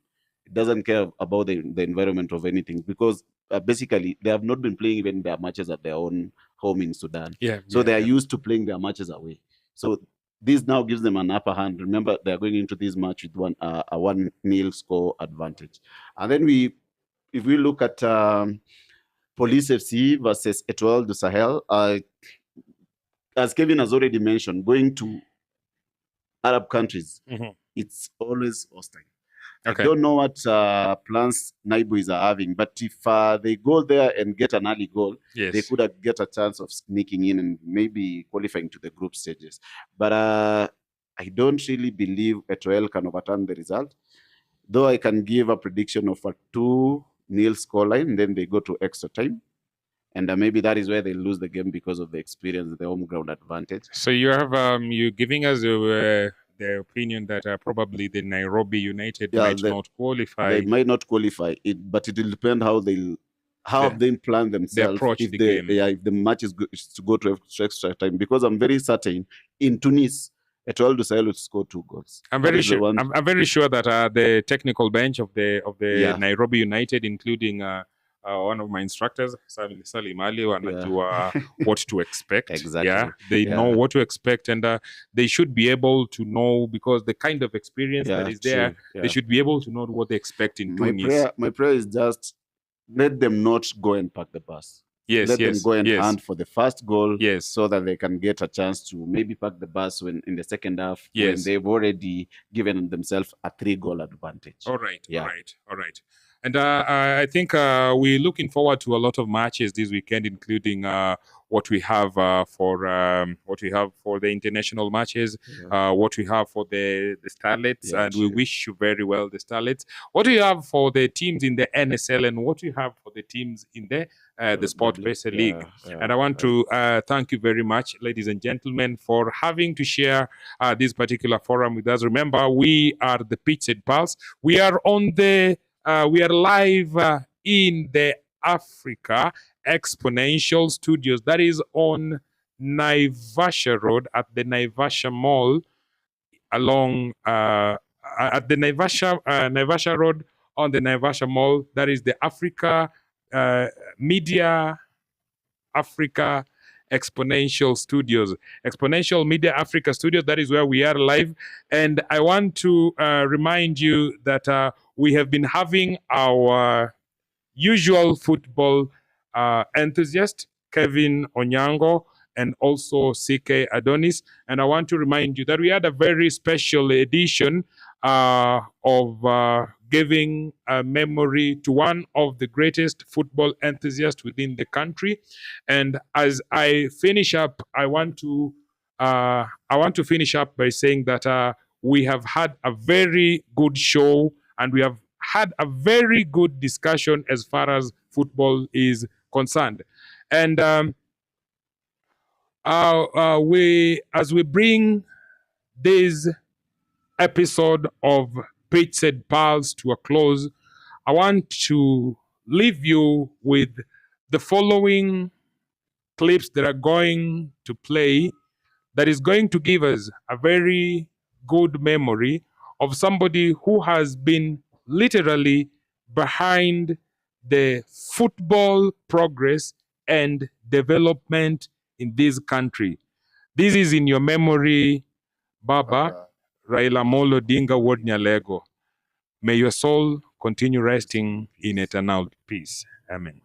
It doesn't care about the environment of anything because basically they have not been playing even their matches at their own home in Sudan. So they are used to playing their matches away. So this now gives them an upper hand. Remember, they are going into this match with a 1-0 score advantage. And then if we look at Police FC versus Etoile du Sahel, as Kevin has already mentioned, going to Arab countries, it's always hostile. Okay. I don't know what plans Naiboys are having, but if they go there and get an early goal, they could get a chance of sneaking in and maybe qualifying to the group stages. But I don't really believe Etoile can overturn the result, though I can give a prediction of a 2-0 scoreline, then they go to extra time. And maybe that is where they lose the game because of the experience, the home ground advantage. So you have you giving us the opinion that probably the Nairobi United might not qualify. They might not qualify, but it will depend how they plan themselves. They approach the game. If the match is to go to extra time. Because I'm very certain in Tunis, Etoile du Sahel will score 2 goals. I'm very sure that the technical bench of the Nairobi United, including one of my instructors, Salim Ali, wanajua what to expect. Exactly. Yeah, they know what to expect, and they should be able to know, because the kind of experience that is there, they should be able to know what they expect in Tunis. My prayer is just let them not go and park the bus. Let them go and hunt for the first goal, so that they can get a chance to maybe park the bus when in the second half, when they've already given themselves a 3-goal advantage. All right. And I think we're looking forward to a lot of matches this weekend, including what we have for the international matches, what we have for the Starlets, and we wish you very well, the Starlets. What do you have for the teams in the NSL, and what do you have for the teams in the Sport-Based League? And I want to thank you very much, ladies and gentlemen, for having to share this particular forum with us. Remember, we are the Pitchside Pulse. We are we are live in the Africa Exponential Studios. That is on Naivasha Road at the Naivasha Mall, along at the Naivasha Road on the Naivasha Mall. That is the Media Africa Exponential Studios. Exponential Media Africa Studios, that is where we are live. And I want to remind you that we have been having our usual football enthusiast, Kevin Onyango, and also CK Adonis. And I want to remind you that we had a very special edition of giving a memory to one of the greatest football enthusiasts within the country. And as I finish up, I want to finish up by saying that we have had a very good show, and we have had a very good discussion as far as football is concerned. And as we bring this episode of Pitchside Pulse to a close, I want to leave you with the following clips that are going to play that is going to give us a very good memory of somebody who has been literally behind the football progress and development in this country. This is in your memory, Baba Raila Amolo Odinga Ward Nyalego. May your soul continue resting in eternal peace. Amen.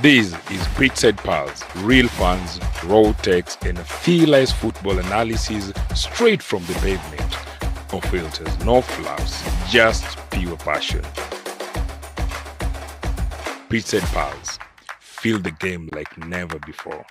This is Pitchside Pulse, real fans, raw takes, and fearless football analysis straight from the pavement. No filters, no fluffs, just pure passion. Pitchside Pulse, feel the game like never before.